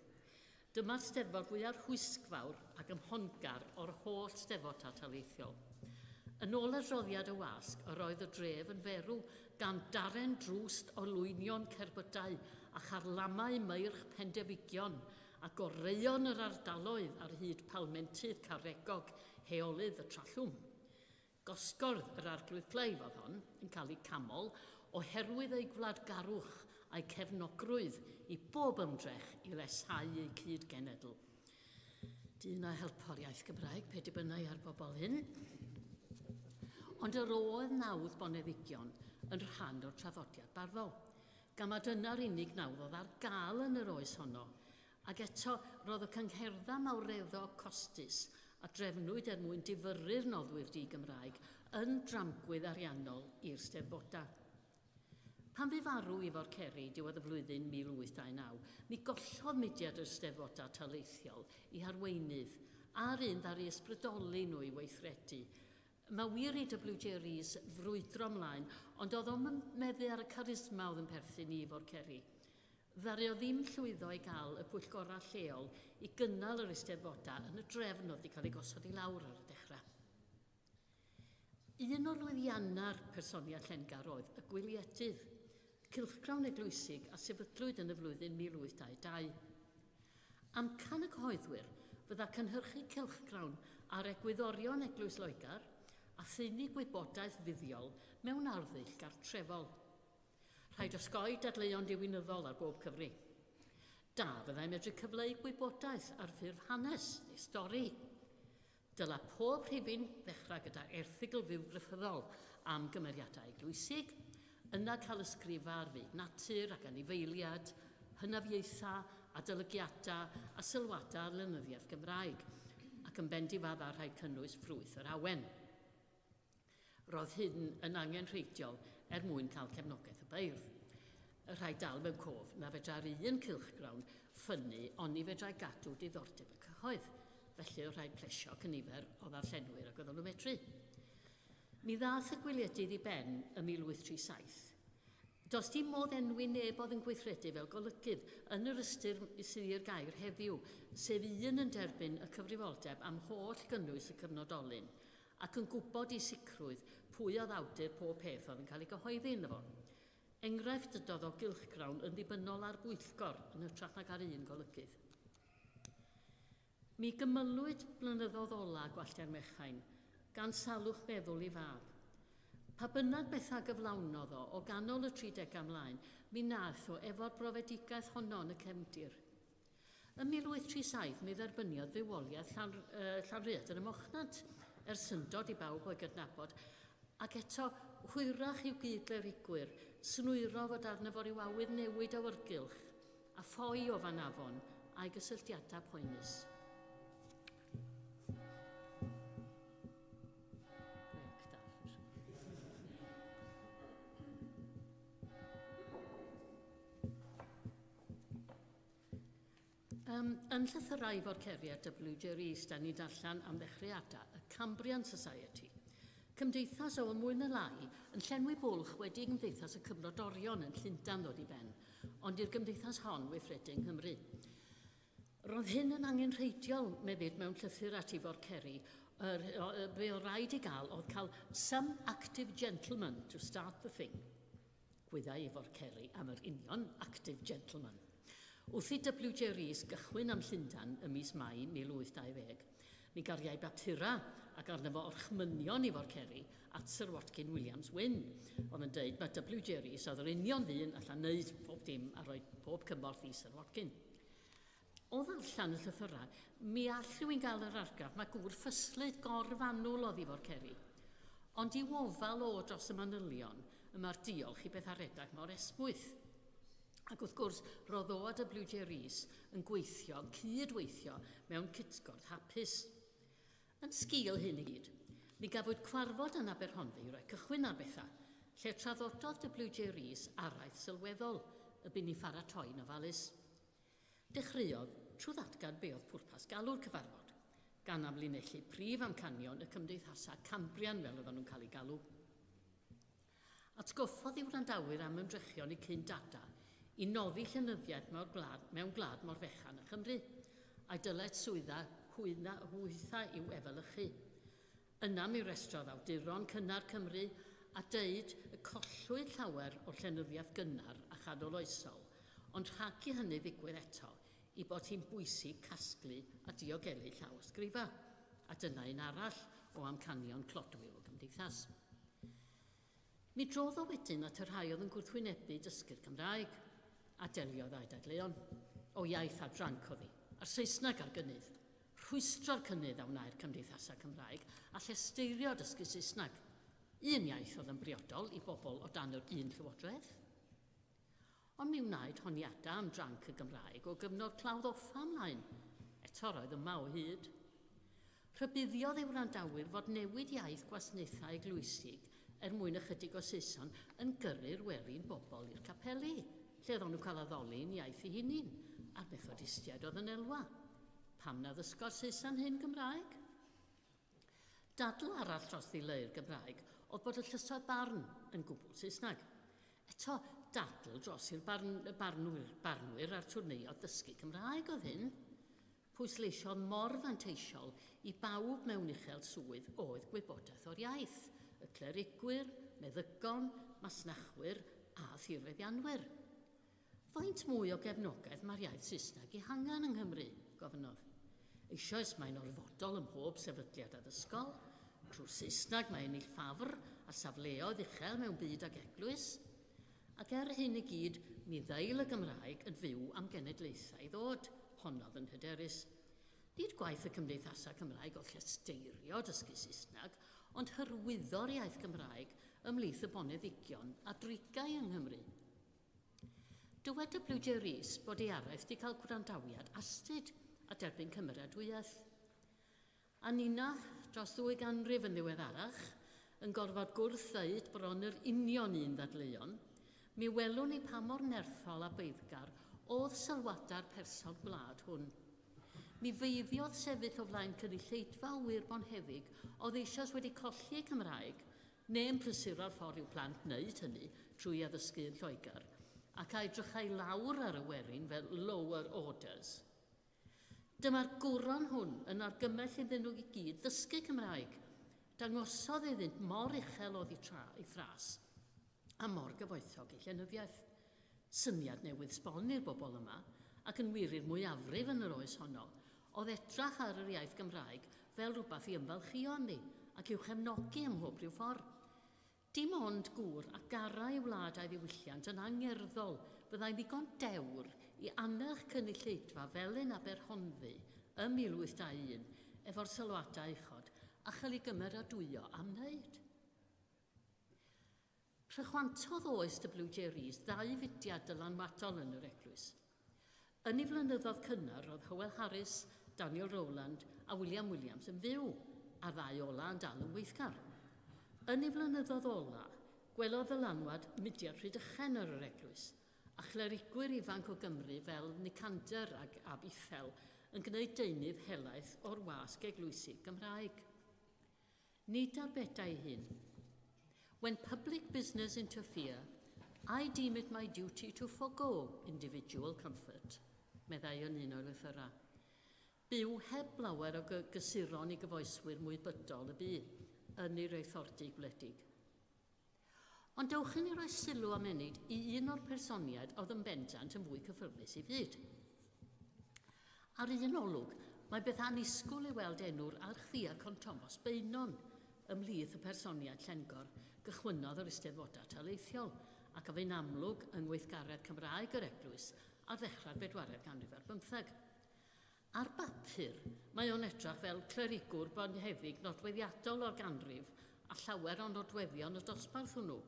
Dyma'r steddfod fwyaf rhwysgfawr ac ymhongar o'r holl steddfodau taleithiol. Yn ôl adroddiad y wasg, yr oedd y dref yn ferw gan daren drwst o lwynion cerbydau a charlamau meirch pendefigion a goreion yr ardaloedd ar hyd palmentydd Caregog heolydd y Trallwng. Gosgordd yr arglwydd Clive oedd hon yn cael ei camol oherwydd ei gwladgarwch a'i cefnogrwydd i bob ymdrech i lesau ei cyd genedl. Dyn a helpo'r iaith Gymraeg, pe dibynnau ar bobl hyn. Ond yr oedd nawdd boneddigion yn rhan o'r traddodiad barddol, gan mae dyna'r unig nawdd oedd ar gael yn yr oes honno, ac eto roedd y cyngherddau mawreddog costus a drefnwyd mwyn difyrru'r noddwyr di-Gymraeg yn dramgwydd ariannol i'r steddfodau. Pan fu farw i Forceri diwedd y flwyddyn 1829, mi gollodd mudiad yr Eisteddfodau Taleithiol i arweinydd a'r un ddari ysbrydoli nhw i weithredu. Mae wir i WJRs frwydro ymlaen, ond oedd o'n meddu ar y charisma oedd yn perthyn i Forceri. Ddari o ddim llwyddo i gael y pwyllgorau lleol i gynnal yr Eisteddfodau yn y drefn oedd wedi cael ei gosod i lawr ar y dechrau. Un o'r lwyddiannau'r personiad Llengar oedd y gwylietydd, cylchgrawn eglwysig a sefydlwyd yn y flwyddyn 1822. Amcan y cyhoeddwyr fydda cynhyrchu cylchgrawn ar egwyddorion Eglwys Loegr a thynnu gwybodaeth fuddiol mewn arddull gartrefol. Rhaid osgoi dadleuon diwinyddol ar bob cyfri. Da fyddai medru cyfleu gwybodaeth ar ffurf hanes neu stori. Dyla pob rhifin ddechrau gyda erthygl fywgrafyddol am gymeriadau eglwysig, yna cael ysgrifa ar fyd natur ac anifeiliad, hynafiaethau, adolygiadau a sylwadau ar lenyddiaeth Gymraeg, ac yn bendifad ar rhai cynnwys ffrwyth yr awen. Roedd hyn yn angenrheidiol mwyn cael cefnogaeth y beirdd. Y rhai dal mewn cof na fedrai'r un cylchgrawn ffynnu ond ni fedrau gadw diddordeb y cyhoedd, felly o rhaid plesio cynifer o ddarllenwyr ac oedd nhw'n medru. Mi ddath y gwyliedydd i ben y 1837. Does dim modd enwi neb oedd yn gweithredu fel golygydd yn yr ystyr sydd i'r gair heddiw, sef un yn derbyn y cyfrifoldeb am holl gynnwys y cyfnodolyn, ac yn gwybod i sicrwydd pwy oedd awdur pob peth oedd yn cael ei gyhoeddi ynddo fo. Enghraifft ydodd o gylchgrawn yn ddibynnol ar bwyllgor yn hytrach nag ar un golygydd. Mi gymylwyd blynyddoedd ola Gwalltau'r Mechain, gan salwch meddwl i fab. Pa bynnag bethau gyflawnodd o ganol y 30au ymlaen, mi nath o efo'r brofedigaeth honno yn y cefndir. Ym 1837 mi dderbyniodd fywoliaeth llawrydd yn y Mochnant, syndod i bawb o'i gydnabod, ac eto hwyrach i'w gydlerigwyr, snwyro fod arno fo ryw awydd newid awyrgylch, a ffoi o fan afon a'i gysylltiadau poenus. Yn llythyrau Forceri a WJRs, da ni darllen am ddechreuadau y Cambrian Society. Cymdeithas o mwy na lai yn llenwi bwlch wedi Gymdeithas y Cyfnodorion yn Llundain ddod i ben, ond i'r gymdeithas hon weithredu yng Nghymru. Roedd hyn yn angenrheidiol, meddyd mewn llythyr at i Forceri, be o rhaid i gael oedd cael some active gentleman to start the thing. Gwyddai i Forceri am yr union active gentleman. Wrth i WJRs gychwyn am Llundain ym mis Mai 1820, mi gariai bapura ac arno fo orchmynion i Forceri at Sir Watkin Williams Wyn. Oedd yn dweud mae WJRs oedd yr union ddyn allan wneud pob dim a rhoi pob cymorth i Sir Watkin. O ddarllen y llythyrau, mi all rhywun gael yr argraff mae gŵr ffyslyd gorfanwl oedd i Forceri. Ond i wofal o dros y manylion, mae'r diolch i beth aredag mor esmwyth. Ac wrth gwrs, roedd o a WJRs yn gweithio, cydweithio mewn cytgord hapus. Yn sgil hyn i gyd, mi gafwyd cwarfod yn Aberhonddu i roi cychwyn ar bethau, lle traddododd WJRs araith sylweddol y bu'n i pharatoi yn ofalus. Dechreuodd trwy ddatgan be oedd pwrpas galw'r cyfarfod, gan amlinellu prif amcanion y cymdeithasau Cambrian fel oedden nhw'n cael ei galw. Atgoffodd i'w wrandawyr am ymdrechion i cyn dada i noddi llenyddiaeth mewn gwlad mor fechan y Chymru, a'i dyled swydda hwytha i'w efelychu. Yna mi restrodd awduron cynnar Cymru a deud y collwyd llawer o'r llenyddiaeth gynnar a chadoloesol, ond rhag i hynny ddigwydd eto i bod hi'n bwysig casglu a diogelu llawysgrifa, a dyna un arall o amcanion clodwyw o gymdeithas. Mi drodd o wedyn at y rhai oedd yn gwrthwynebu dysgu'r Gymraeg, a deliodd â'i dadleuon. O iaith a dranc oddi, a'r Saesneg ar gynnydd. Rhwystro'r cynnydd a wnaeth cymdeithasau Cymraeg a llesteirio dysgu Saesneg. Un iaith oedd yn briodol i bobl o dan yr un llywodraeth. Ond mi wnaed honiadau am dranc y Gymraeg o gyfnod clawdd offa ymlaen. Eto roedd yma o hyd. Rhybuddiodd ei wrandawyr fod newid iaith gwasanaethau eglwysig mwyn ychydig o Saeson yn gyrru'r werin bobl i'r capeli, lle oedden nhw'n cael addoli'n iaith eu hunin, a'r Methodistiaid oedd yn elwa. Pam na ddysgo'r Saeson hyn Gymraeg? Dadl arall dros ddileu'r Gymraeg oedd bod y llysoedd barn yn gwbl Saesneg. Eto, dadl dros i'r barnwyr a'r twrneiodd ddysgu Cymraeg oedd hyn. Pwysleisiodd mor fanteisiol i bawb mewn uchel swydd oedd gwybodaeth o'r iaith, y clerigwyr, meddygon, masnachwyr a thirfeddianwyr. Faint mwy o gefnogaeth mae'r iaith Saesneg i hangen yng Nghymru, gofynodd. Eisoes mae'n orfodol ym mhob sefydliad addysgol, trwy'r Saesneg mae'n ennill ffafr a safleoedd uchel mewn byd ag eglwys, ac hyn i gyd, mi ddeil y Gymraeg yn fyw am genedlaethau ddod, honnodd yn hyderus. Nid gwaith y Cymdeithasau Cymraeg o llesteirio dysgu Saesneg, ond hyrwyddo'r iaith Gymraeg ymhlith y boneddigion a drigau yng Nghymru. Dywed y Blw Rhys bod ei araith wedi cael gwrandawiad astyd a derbyn cymeradwyaeth. A nina, dros 2 ganrif yn ddiweddarach, yn gorfod gwrdd-ddeud bron yr union un ddadleuon, mi welwn ni pa mor nerthol a beiddgar oedd sylwada'r person gwlad hwn. Mi feiddiodd sefyll o flaen cynulleidfa wir bonheddig oedd eisoes wedi colli Cymraeg, neu'n prysuro'r ffordd i'w plant wneud hynny trwy addysgu yn Lloegr, ac a edrychau lawr ar y werin fel lower orders. Dyma'r gwron hwn yn argymell iddyn nhw i gyd ddysgu Cymraeg, dangosodd iddynt mor uchel oedd ei thras a mor gyfoethog ei llenyddiaeth. Syniad newydd sbon i'r bobl yma, ac yn wir i'r mwyafrif yn yr oes honno, oedd edrach ar yr iaith Gymraeg fel rhywbeth i ymfalchio ni ac i'w chefnogi ym mhob rhyw ffordd. Dim ond gŵr a garau i wladau ddiwylliant yn angerddol fyddai'n ddigon dewr i annych cynulleidfa fel yn Aberhonddu ym 1821 efo'r sylwadau uchod a chael ei gymeradwyo am wneud. Rhychwantodd oes Y Rhys 2 fudiad dylanwadol yn yr eglwys. Yn ei flynyddoedd cynnar roedd Hywel Harris, Daniel Rowland a William Williams yn fyw, a 2 ola yn dal yn weithgar. Yn ei flynyddoedd ola, gwelodd dylanwad mudiad Rhydychen ar yr eglwys, a chlerigwyr ifanc o Gymru fel Nicander ag Abiffel yn gwneud deunydd helaeth o'r wasg eglwysig Gymraeg. Nid ar bedau hyn. When public business interfere, I deem it my duty to forgo individual comfort, meddai yn un o'r lythyrau. Byw heb lawer o gysuron i gyfoeswyr mwy bydol y byd yn ei reithordy gwledig. Ond dewch i ni roi sylw am Enid i un o'r personiaid oedd yn bendant yn fwy cyffyrddus i fyd. Ar un olwg, mae beth annisgwl i weld enw'r archfiacon Thomas Beinon ymhlith y personiaid Llengor gychwynodd yr Eisteddfodau Taleithiol ac a fe'n amlwg yng ngweithgaredd Cymraeg yr eglwys ar ddechrau'r 4eg ganrif ar 15. Ar bapur, mae o'n edrach fel clerigwr bonheddig nodweddiadol o'r ganrif a llawer o nodweddion y dosbarth hwnnw,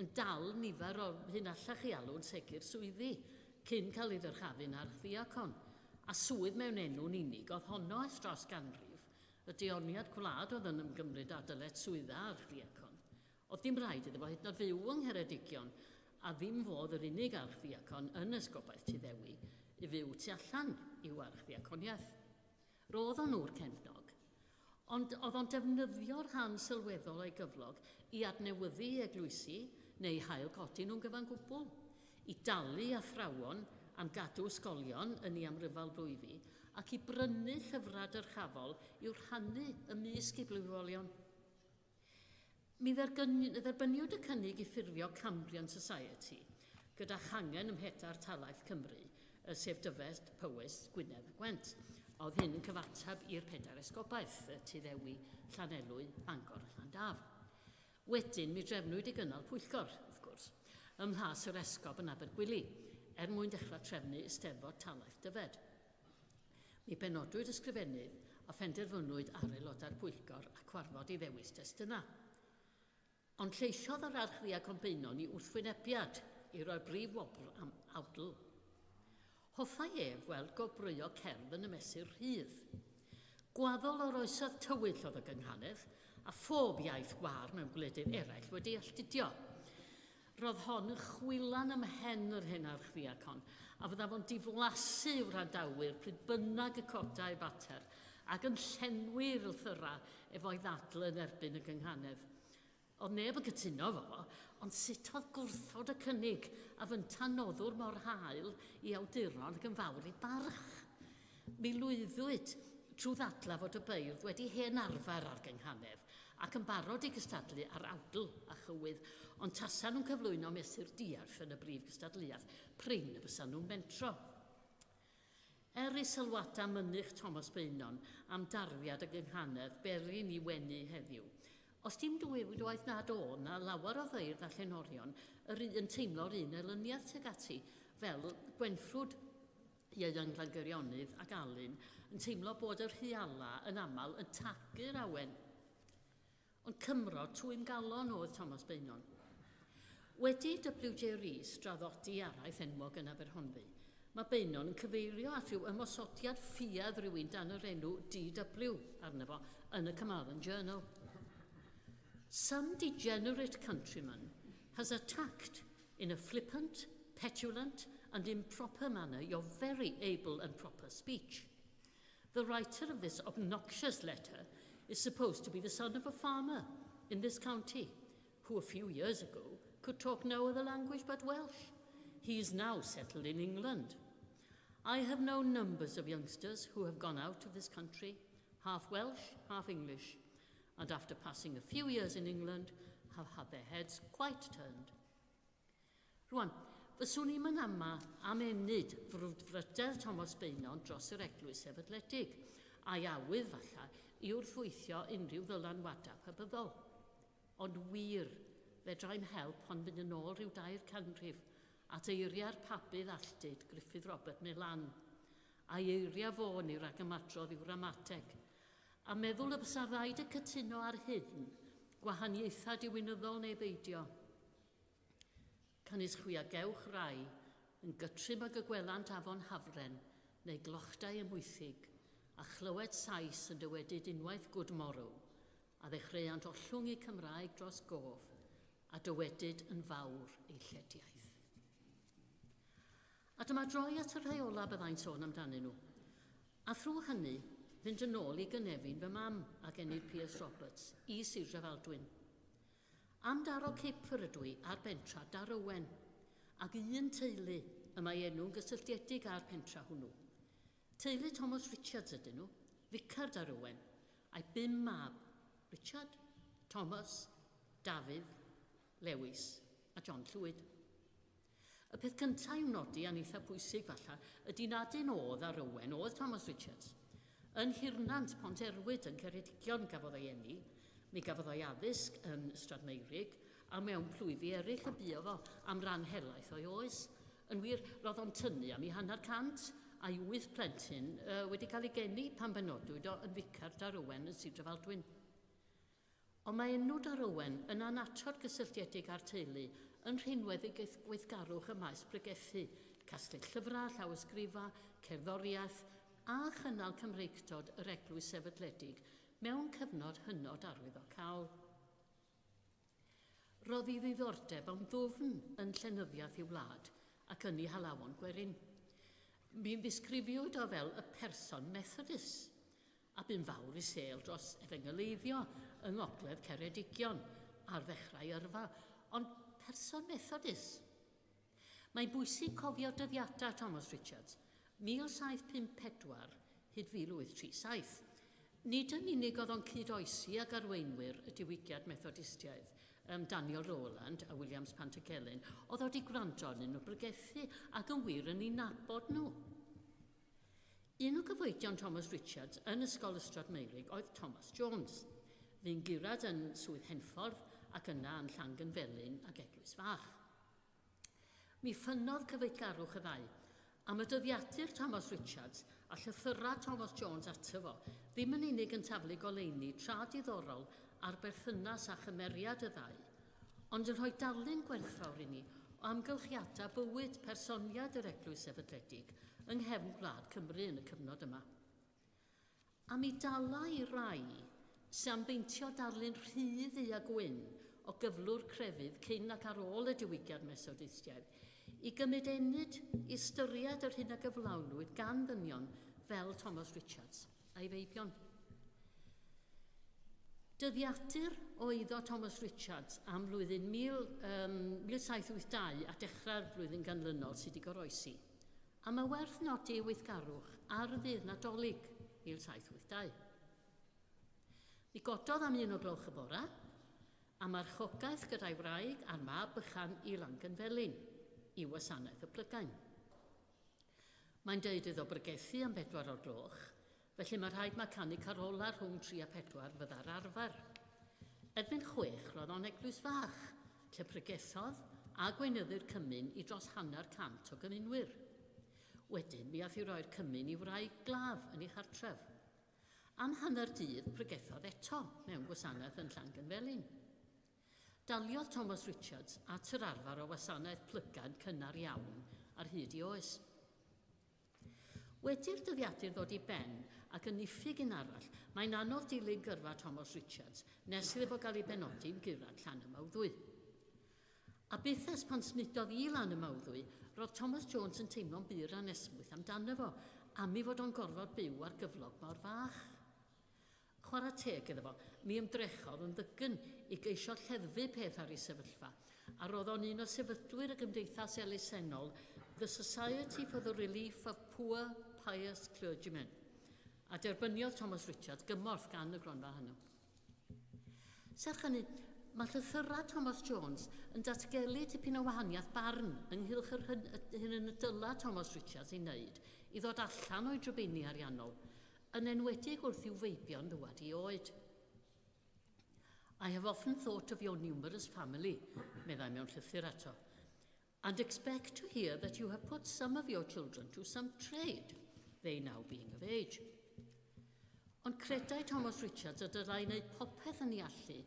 yn dal nifer o hyn allach i alw'n segur swyddi cyn cael ei ddyrchafu'n archfiacon, a swydd mewn enw'n unig oedd honno ers dros ganrif, y dioniad gwlad oedd yn ymgymryd adylet swydda archfiacon. Oedd dim rhaid iddo fo hyd yn oed fyw yng Ngheredigion, a ddim fodd yr unig archfiacon yn ysgobaeth Tuddewi i fyw tu allan i'w archfiaconiaeth. Roedd o'n nhw'r cefnog, ond oedd o'n defnyddio'r rhan sylweddol o'i gyflog i adnewyddu eglwysi neu hael codi nhw'n gyfan gwbl, i dalu athrawon am gadw ysgolion yn ei amryfal blwyfi ac i brynu llyfrau dyrchafol i'w rhannu ymysg i blwyfolion. Mi dderbyniwyd y cynnig i ffurfio Cambrian Society gyda changen ymheda'r Talaith Cymru, sef Dyfed, Powys, Gwynedd a Gwent. Oedd hyn yn cyfateb i'r 4 esgobaeth, Tuddewi, Llanelwy, Bangor a Llandaf. Wedyn mi drefnwyd i gynnal Pwyllgor, wrth gwrs, ymhlas yr esgob yn Abergwili, mwyn dechrau trefnu Eisteddfod Talaith Dyfed. Mi benodwyd ysgrifennydd a phenderfynwyd ar aelodau'r Pwyllgor a cwarfod i ddewis testunau. Ond lleisiodd yr archfiacon Beinon i wrthwynebiad i roi brif wobr am awdl. Hoffai weld gobrwyo cerdd yn y mesur rhydd. Gwaddol o'r oesoedd tywyll oedd y gynghanedd, a phob iaith gwar mewn gwledydd eraill wedi alltudio. Roedd hon yn chwilan ymhen yr hyn ar chfiac hon, a fydda fo'n diflasu yw'r rhandawyr pryd bynnag y codau bater, ac yn llenwi'r llyra efo'i ddadl yn erbyn y gynghanedd. Oedd neb yn cytuno fo, ond sut oedd gwrthod y cynnig a fynta noddwr mor hael i awduron ac yn fawr i barch. Mi lwyddwyd trwy ddadla fod y beirdd wedi hen arfer ar gynghanedd ac yn barod i gystadlu ar awdl a chywydd, ond tasan nhw'n cyflwyno mesur diarth yn y brif gystadleuaeth, prin y bysan nhw'n mentro. I sylwada mynych Thomas Beinon am dariad y gynghanedd berin i wenu heddiw. Os dim dweud waith nad o na lawer o ddeirdd a llenorion yn teimlo'r un elyniaeth tuag ati, fel Gwenffrwd Ieuan Glangirionydd ac Alun yn teimlo bod yr rhiala yn aml yn tagu'r awen. Ond Cymro twym galon oedd Thomas Beinon. Wedi W.J. Rhys draddodi araith enwog yn Aberhonddu, mae Beinon yn cyfeirio at rhyw ymosodiad ffiad rhywun dan yr enw D.W. arno fo yn y Carmarthen Journal. Some degenerate countryman has attacked in a flippant, petulant and improper manner your very able and proper speech. The writer of this obnoxious letter is supposed to be the son of a farmer in this county, who a few years ago could talk no other language but Welsh. He is now settled in England. I have known numbers of youngsters who have gone out of this country, half Welsh, half English, and after passing a few years in England, have had their heads quite turned. Rwan, fyswn i'n ama am Enid frwdfrydedd Thomas Beinon dros yr eglwys sefydledig, a'i awydd falla i wrthweithio unrhyw ddylanwadau pybyddol. Ond wir, fedrai'm help ond mynd yn ôl rhyw 2 canrif at eiriau'r pabydd alltyd Griffith Robert Milan, a'i eiriau fôn i'r ag ymadrodd i'w ramateg, a meddwl y bysa rhaid y cytuno ar hyn, gwahaniaethau diwynyddol neu beidio. Cynnes chwi a gewch rai yn gytrym ag y gwelant afon Hafren neu glochdau ymwythig, a chlywed sais yn dywedyd unwaith good morrow, a ddechreuant ollwng i Cymraeg dros gof, a dywedyd yn fawr ei llediaeth. A dyma droi at y rhai ola byddai'n sôn amdanyn nhw. A thrwy hynny, fynd yn ôl i gynefin fy mam ac Enid Pearce Roberts i Sir Drefaldwyn. Am daro cipr ydw i ar bentra Darowen, ac un teulu y mae enw'n gysylltiedig ar pentra hwnnw. Teulu Thomas Richards ydyn nhw, Vicar Darowen, a'i 5 mab, Richard, Thomas, Dafydd, Lewis a John Llwyd. Y peth cyntaf i'w nodi a'n eitha pwysig falla ydy nad un oedd ar Owen oedd Thomas Richards. Yn Hirnant Pont Erwyd yn Ceredigion gafodd ei eni, mi gafodd ei addysg yn Ystrad Meirig, a mewn plwyfi eraill y buo fo am ran helaeth o'i oes. Yn wir, roedd o'n tynnu am 100 a'i 8 plentyn wedi cael ei geni pan benodwyd o yn Vicar Darowen yn Sir Drefaldwyn. Ond mae enw Darowen yn anatod gysylltiedig ar teulu yn rhinweddig gweithgarwch y maes pregethu, casglu llyfrau, llawysgrifa, cerddoriaeth a chynnal Cymreictod yr eglwys sefydledig mewn cyfnod hynod arwyddocaol. Roedd ei ddiddordeb am ddwfn yn llenyddiaeth i'w wlad ac yn ei halawon gwerin. Mi'n ddisgrifiwyd o fel y person Methodist, a bu'n fawr i sêl dros efengyleiddio yng ngogledd Ceredigion ar ddechrau yrfa, ond person Methodist. Mae'n bwysig cofio dyddiadau Thomas Richards, 1754 hyd 1837. Nid yn unig oedd o'n cyd-oesi ag arweinwyr y diwygiad Methodistiaeth, Daniel Rowland a Williams Pantycelyn, oedd wedi gwrando arnyn nhw bregethu ac yn wir yn ei nabod nhw. Un o gyfoedion Thomas Richards yn Ysgol Ystrad Meirig oedd Thomas Jones. Fi'n gyrad yn Swydd Henffordd ac yna yn Llangenfelyn ac Eglwys Fach. Mi ffynnodd cyfeillgarwch y ddau, am y dyddiadur Thomas Richards a llythyrra Thomas Jones ato fo ddim yn unig yn taflu goleuni tra diddorol ar berthynas a chymeriad y ddau, ond yn rhoi darlun gwerthfawr i ni o amgylchiadau bywyd personiad yr eglwys sefydledig yng nghefn gwlad Cymru yn y cyfnod yma. A mi dala i rai Sa'n beintio darlun rhydd i a gwyn o gyflwr crefydd cyn ac ar ôl y diwygiad Mesodistaidd, i gymryd Enid i ystyried yr hyn a gyflawnwyd gan ddynion fel Thomas Richards a'i feibion. Dyddiadur o iddo Thomas Richards am flwyddyn 1782 a dechrau'r flwyddyn ganlynol sydd wedi goroesi. A mae werth nodi weithgarwch ar ddydd Nadolig 1782. Mi gododd am 1 o gloch y bora, a marchogaeth gyda'i wraig a'r mab bychan i Langenfelin, i wasanaeth y Plygain. Mae'n deud iddo brygethu am 4 o'r gloch, felly mae rhaid mecanic ar ola rhwng 3 a 4 fydda'r arfer. Erbyn 6 roedd o'n eglwys fach, lle pregethodd a gweinyddu'r cymyn i dros 100 o gymunwyr. Wedyn, mi ath i roi'r cymyn i wraig glaf yn ei chartref. Am hanner dydd pregethodd eto mewn gwasanaeth yn Llangenfelin. Daliodd Thomas Richards at yr arfer o wasanaeth Plygain cynnar iawn ar hyd i oes. Wedi'r dyddiadur ddod i ben ac yn iffig un arall, mae'n anodd dilyn gyrfa Thomas Richards nes iddo fo gael ei benodi'n gyrraedd Llan y Mawddwy. A bythes pan smudodd i Lan y Mawddwy, roedd Thomas Jones yn teimlo'n byr a nesmwyth amdano fo, am ei fod o'n gorfod byw ar gyflog mor fach. Chwarae teg iddo fo, mi ymdrechodd yn ddygyn i geisio lleddfu peth ar ei sefyllfa, a roedd o'n un o sefydlwyr y gymdeithas elusennol The Society for the Relief of Poor Pious Clergymen, a derbyniodd Thomas Richards gymorth gan y gronfa hwnnw. Serch hynny, mae llythyrau Thomas Jones yn datgelu tipyn o wahaniaeth barn ynghylch hyn yn y dyla Thomas Richards ei wneud i ddod allan o'i drobini ariannol, yn enwedig wrth i'w feibion ddwad i oed. I have often thought of your numerous family, meddai mewn llythyr eto, and expect to hear that you have put some of your children to some trade, they now being of age. Ond credai Thomas Richards y dylai wneud popeth yn ei allu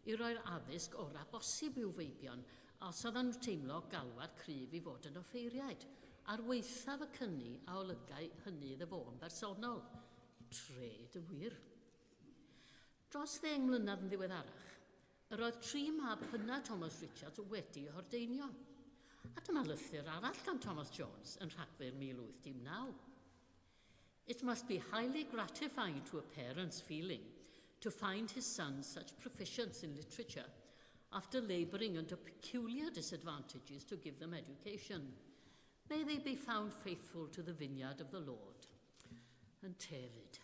i roi'r addysg ora bosib i'w feibion os oedd yn teimlo galwad cryf i fod yn offeiriaid, a'r weithaf y cynni a olygau hynny iddo fo yn bersonol. Tred y wir. Dros 10 mlynedd yn ddiweddarach, yr oedd 3 mab hynna Thomas Richards wedi hordeinio. A dyma lythyr arall gan Thomas Jones yn Rhagfyr 1819. It must be highly gratifying to a parent's feeling to find his son such proficiency in literature after labouring under peculiar disadvantages to give them education. May they be found faithful to the vineyard of the Lord. Yn tefyd.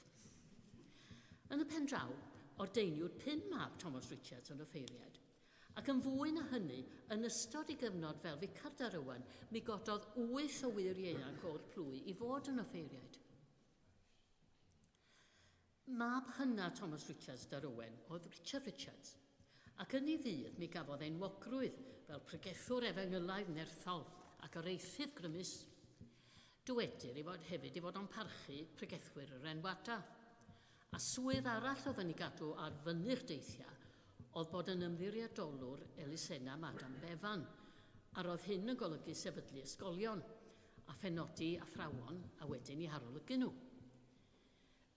Yn y pen draw, ordeiniwyd 5 mab Thomas Richards yn offeiriad, ac yn fwy na hynny, yn ystod ei gyfnod fel vicar Darwen, mi gododd 8 o wir ieuanc o'r plwy i fod yn offeiriaid. Mab hynna Thomas Richards Darwen oedd Richard Richards, ac yn ei ddydd mi gafodd enwogrwydd fel pregethwr efengylaidd nerthol ac oreithydd grymus. Dywedir i fod hefyd i fod o'n parchu pregethwyr yr enwada, a swydd arall oedd yn ei gadw ar fyny'r deithiau oedd bod yn ymddiriadolwr Elisena Madam Bevan, a roedd hyn yn golygu sefydlu ysgolion, a phenodi athrawon a wedyn i harolygu nhw.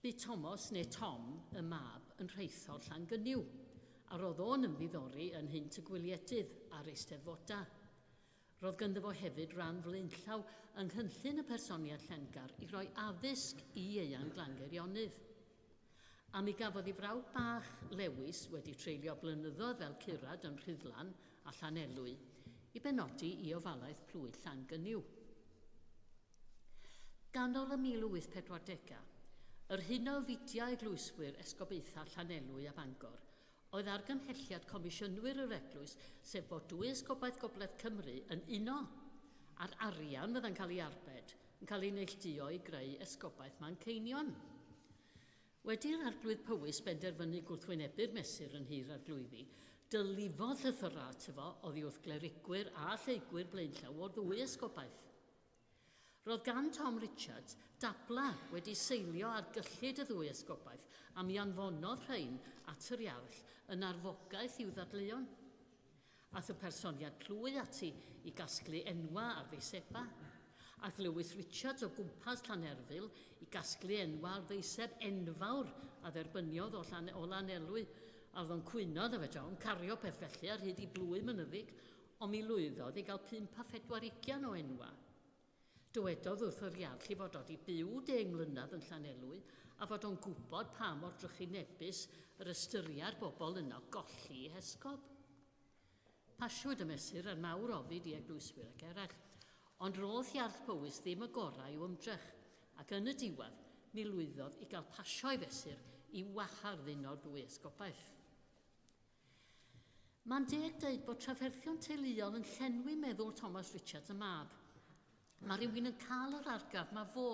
Bu Thomas neu Tom y mab yn rheithor Llangyniw, a roedd o'n ymddiddori yn hynt y gwyliedydd a'r eisteddfoda. Roedd ganddo fo hefyd ran flaenllaw yng nghynllun y personiad Llengar i roi addysg i ieuan Glangeirionydd. A mi gafodd ei frawd bach Lewis wedi treulio blynyddoedd fel curad yn Rhyddlan a Llanelwy i benodi i ofalaeth plwy Llangyniw. Ganol y 1840, yr hyn o fidiau glwyswyr esgobaethau Llanelwy a Bangor oedd argymhelliad comisiynwyr yr eglwys sef bod 2 esgobaeth Gogledd Cymru yn uno a'r arian fydda'n cael ei arbed yn cael ei neilltuo i greu esgobaeth Manceinion. Wedi'r arglwydd Powys benderfynu gwrthwynebu'r mesur yn hir ar glwyddi, dylifodd llythyrau ato fo oddi wrth glerigwyr a lleigwyr blaenllaw o'r 2 esgobaeth. Roedd gan Tom Richards dabla wedi seilio ar gyllid y 2 esgobaeth a mi anfonodd rhain at yr iarll yn arfogaeth i'w ddadleuon. Ath y personiad plwy ati i gasglu enwa ar ddiseba, Aeth Lewis Richards o gwmpas Llanerfil i gasglu enwa ar ddeiseb enfawr a dderbyniodd o Lanelwy, a oedd o'n cwynodd y fe John, cario peth felly ar hyd i blwy mynyddig, ond mi lwyddodd i gael 540 o enwa. Dywedodd wrth yr iarll i fod wedi byw 10 mlynedd yn Llanelwy a fod o'n gwybod pa mor drychinebus yr ystyried bobl yno golli hesgob. Pasiwyd y mesur ar mawr ofid i eglwyswyr ac eraill, ond roedd iarll Powys ddim y gorau i'w ymdrech, ac yn y diwedd mi lwyddodd i gael pasio ei fesur i wacharddun o'r ddwy esgobaeth. Mae'n deg dweud bod trafferthion teuluol yn llenwi meddwl Thomas Richards y mab. Mae rhywun yn cael yr argaf mae fo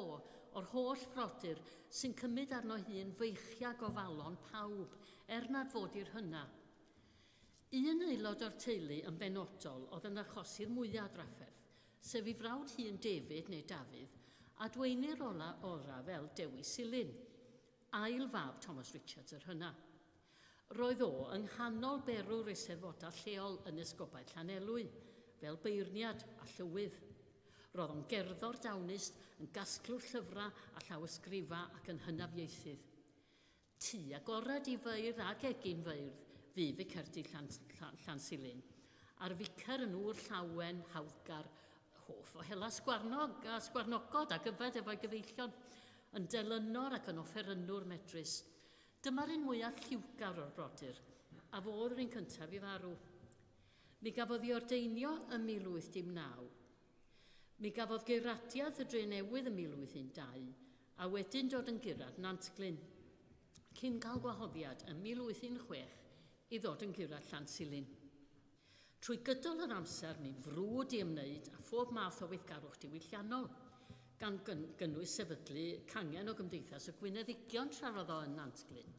o'r holl frodyr sy'n cymryd arno hun feichiag o falon pawb, nad fod i'r hynna. Un aelod o'r teulu yn benodol oedd yn achosi'r mwyaf drafferth, sef ei frawd hun David neu Dafydd, a dweinir ora fel Dewi Silin, ail fab Thomas Richards yr hynna. Roedd o yng nghanol berw'r eisteddfodau lleol yn esgobaeth Llanelwy, fel beirniad a llywydd. Roedd o'n gerddor dawnus, yn gasglwr llyfrau a llawysgrifa ac yn hynafieithydd. Tu agorad i feirdd ac egin feirdd fydd y cerdi Llansilin, a'r ficer yn ŵr llawen, hawlgar, hoff o hela sgwarnogod ac yfed efo'i gyfeillion, yn delynor ac yn offerynnwr medrus. Dyma'r un mwyaf lliwgar o'r brodyr, a fodd yr un cyntaf i farw. Mi gafodd ei ordeinio yn 1819. Mi gafodd geiradiad y dre newydd yn 1812, a wedyn dod yn gyrraedd Nantglyn, cyn cael gwahoddiad yn 1816 i ddod yn gyrraedd Llansilin. Trwy gydol yr amser mi frwd i ymwneud a phob math o weithgarwch diwylliannol, gan gynnwys sefydlu cangen o Gymdeithas y Gwyneddigion tra roedd o yn Nantglyn.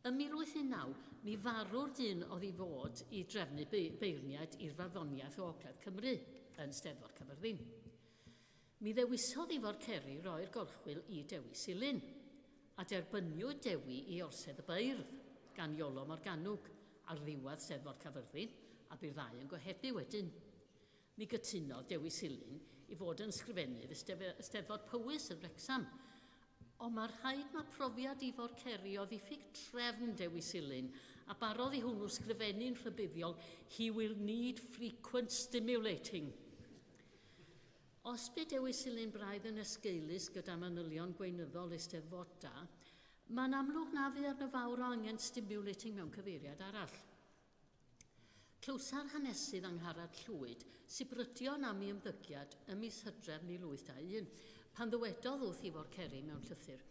Ym 1819, mi farw'r dyn oedd i fod i drefnu beirniad i'r farddoniaeth o Ogledd Cymru yn Steddfod Cyfyrddin. Mi ddewisodd i forceri roi'r gorchwil i Dewi Silin, a derbyniwyd Dewi i orsedd y beirdd gan Iolo Morganwg ar ddiwedd Steddfod Cyfyrddin, a bydd ddau yn gohebu wedyn. Mi gytunodd Dewi Silin i fod yn sgrifennydd Steddfod Powys yn Wrecsam, ond mae'r rhaid mae profiad i forceri o ddiffyg trefn Dewi Silin a barodd i hwnnw sgrifennu'n rhybuddiol "He will need frequent stimulating". Os bydd Dewi Silin braidd yn esgeulus gyda manylion gweinyddol eisteddfoda, mae'n amlwg na fu arno fawr o angen stimulating mewn cyfeiriad arall. Clwsa'r hanesydd Angharad Llwyd, sibrydion am ei ymddygiad ym mis Hydref 1821, pan ddywedodd wrth i forceri mewn llythyr,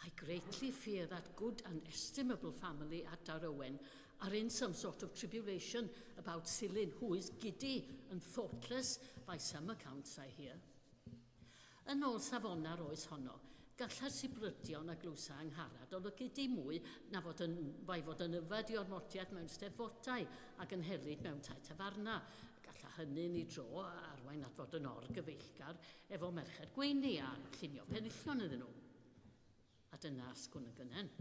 "I greatly fear that good and estimable family at Darwen are in some sort of tribulation about Silin, who is giddy and thoughtless by some accounts I hear." Yn ôl safona'r oes honno, galla'r sibrydion a glwsa Angharad olygu dim mwy na fod yn yfed i ormodiad mewn steddfodau ac yn helyd mewn tai tafarna. Galla hynny'n ei dro arwain at fod yn orgyfeillgar efo merched gweini a llunio penillion iddyn nhw. A dyna asgwn y gynnen.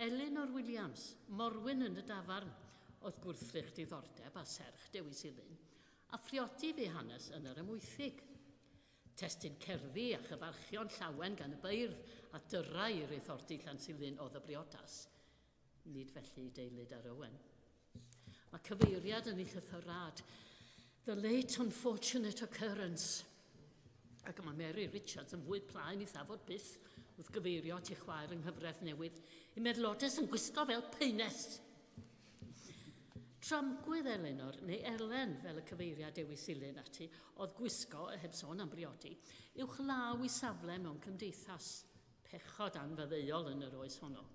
Elinor Williams, morwyn yn y dafarn, oedd gwrthrych diddordeb a serch Dewi Silin, a phriodi fi hanes yn yr ymwythig. Testyn cerddi a chyfarchion llawen gan y beirdd a dyra i'r eithordi Llansilin oedd y briodas. Nid felly deilid ar Owen. Mae cyfeiriad yn ei llythyrad, "The late unfortunate occurrence". Ac mae Mary Richards yn fwy plaen i thafod byth wrth gyfeirio at ei chwaer yng nghyfraith newydd, i medlodes yn gwisgo fel peines. Tramgwydd Elinor, neu Elen fel y cyfeiriad Dewi Silin ati, oedd gwisgo, heb sôn am briodi, uwch law i safle mewn cymdeithas, pechod anfyddeuol yn yr oes honno.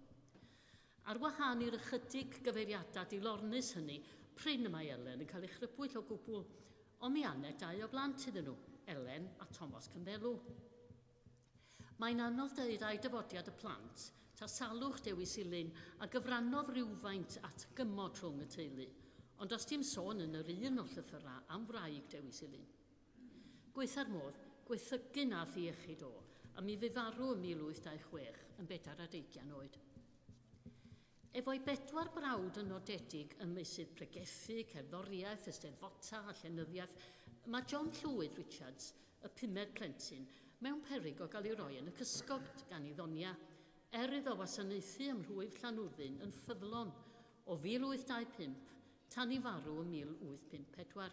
Ar wahân i'r ychydig gyfeiriadau dilornus hynny, prin y mae Elen yn cael ei chrybwyll o gwbl, ond mi aned dau o blant iddyn nhw, Elen a Thomas Cymbelw. Mae'n anodd dweud a'i dyfodiad y plant, ta salwch Dewi Silin a gyfrannodd rhywfaint at gymod rhwng y teulu, ond os dim sôn yn yr un o llythyrau am wraig Dewi Silin. Gweitha'r modd, gweithygyn a ddiechyd o, a mi fu farw ym 1826 yn 40 oed. Efo'i 4 brawd yn nodedig ym meysydd pregethu, cerddoriaeth, eisteddfota a llenyddiaeth, Mae John Llwyd Richards, y 5 plentyn, mewn peryg o gael ei roi yn y cysgod gan ei ddonia, iddo wasanaethu ym Mhlwyf Llanwddin yn ffyddlon o 1825 tan i farw ym 1854.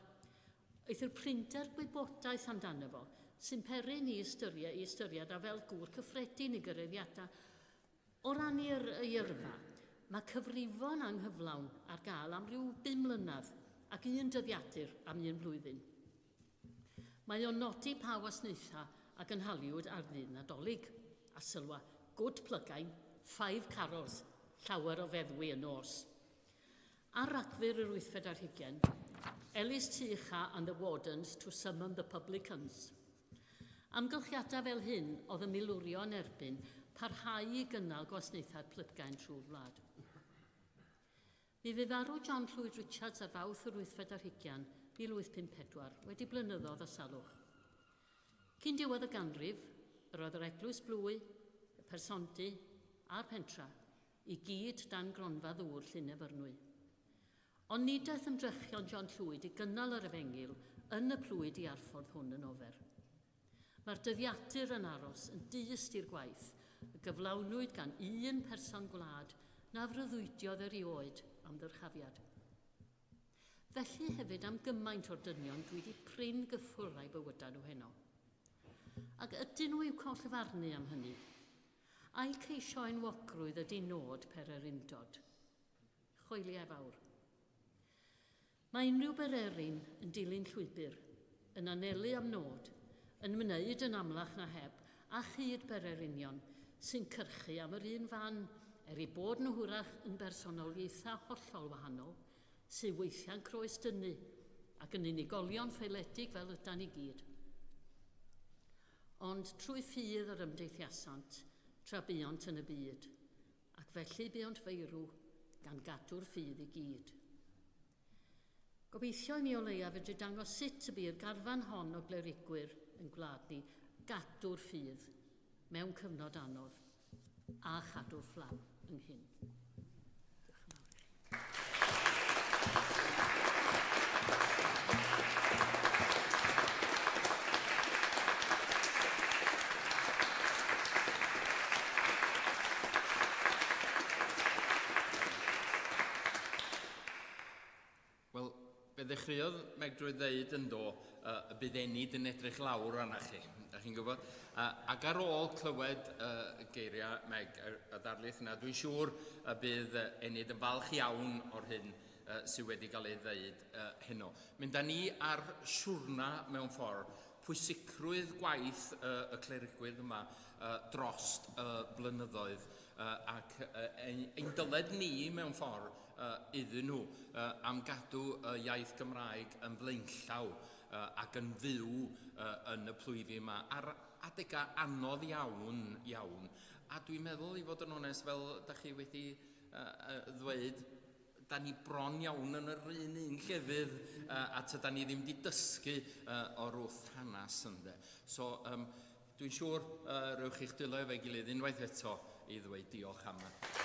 Eith yr prinder gwybodaeth amdano fo, sy'n peri ni ystyried a fel gŵr cyffredin i gyrraeddiadau. O ran i'r yrfa, mae cyfrifon anghyflawn ar gael am ryw 5 mlynedd ac 1 dyddiadur am 1 blwyddyn. Mae o'n nodi pa wasnaetha ac yn haliwyd ar ddyn nadolig, a sylwa good plygain, 5 carols, llawer o feddwi yn nos. Ar ragfyr yr 820, Elis Tycha and the Wardens to summon the publicans. Amgylchiadau fel hyn oedd y milwrio yn erbyn parhau i gynnal gwasanaethau'r plygain trwy'r wlad. Mi fe farw John Llwyd Richards ar fawrth yr 820, 1854, wedi blynyddoedd o salwch. Cyn diwedd y ganrif, roedd yr eglwys blwy, y persondy a'r pentra i gyd dan gronfa ddŵr Llynefyrnwy. Ond nid aeth ymdrechion John Llwyd i gynnal yr efengil yn y plwyd i arffordd hwn yn ofer. Mae'r dyddiadur yn aros yn dyst i'r gwaith, y gyflawnwyd gan 1 person gwlad na freuddwydiodd erioed am ddyrchafiad. Felly hefyd am gymaint o'r dynion dwi wedi prin gyffwr ai bywydau nhw heno. Ac ydyn nhw i'w collfarnu am hynny? A'i ceisio enwogrwydd ydy nod per yr undod. Chwyliau fawr. Mae unrhyw bererin yn dilyn llwybr, yn anelu am nod, yn wneud yn amlach na heb, a chyd bererinion sy'n cyrchu am yr un fan, i bod nhw hwrach yn bersonoliaethau hollol wahanol, sy'n weithiau'n croes dynnu ac yn unigolion ffeiledig fel ydan ni gyd. Ond trwy ffydd yr ymdeithiasant, tra buont yn y byd, ac felly buont feirw gan gadw'r ffydd i gyd. Gobeithio i mi o leia fedru dangos sut y bydd garfan hon o glerigwyr yn gwlad ni gadw'r ffydd mewn cyfnod anodd a chadw'r fflaw ynghyn. Wel, be ddechreuodd Meg drwy ddeud yn do, y bydd Enid yn edrych lawr arna chi, da chi'n gwybod? Ac ar ôl clywed geiriau Meg y ddarlith yna, dwi'n siŵr y bydd Enid yn falch iawn o'r hyn sydd wedi cael ei ddeud heno. Mynd â ni ar siwrna mewn ffordd pwysigrwydd gwaith y clerigwydd yma drost blynyddoedd ac ein dyled ni mewn ffordd iddyn nhw am gadw y iaith Gymraeg yn blaenllaw ac yn fyw yn y plwyfi yma ar adegau anodd iawn. A dwi'n meddwl, i fod yn onest, fel da chi wedi ddweud, da ni bron iawn yn yr un llefydd a tyda ni ddim wedi dysgu o'r wrth hanes ynde. So, dwi'n siŵr rhywch i'ch dwylo efo'i gilydd unwaith eto i ddweud diolch am y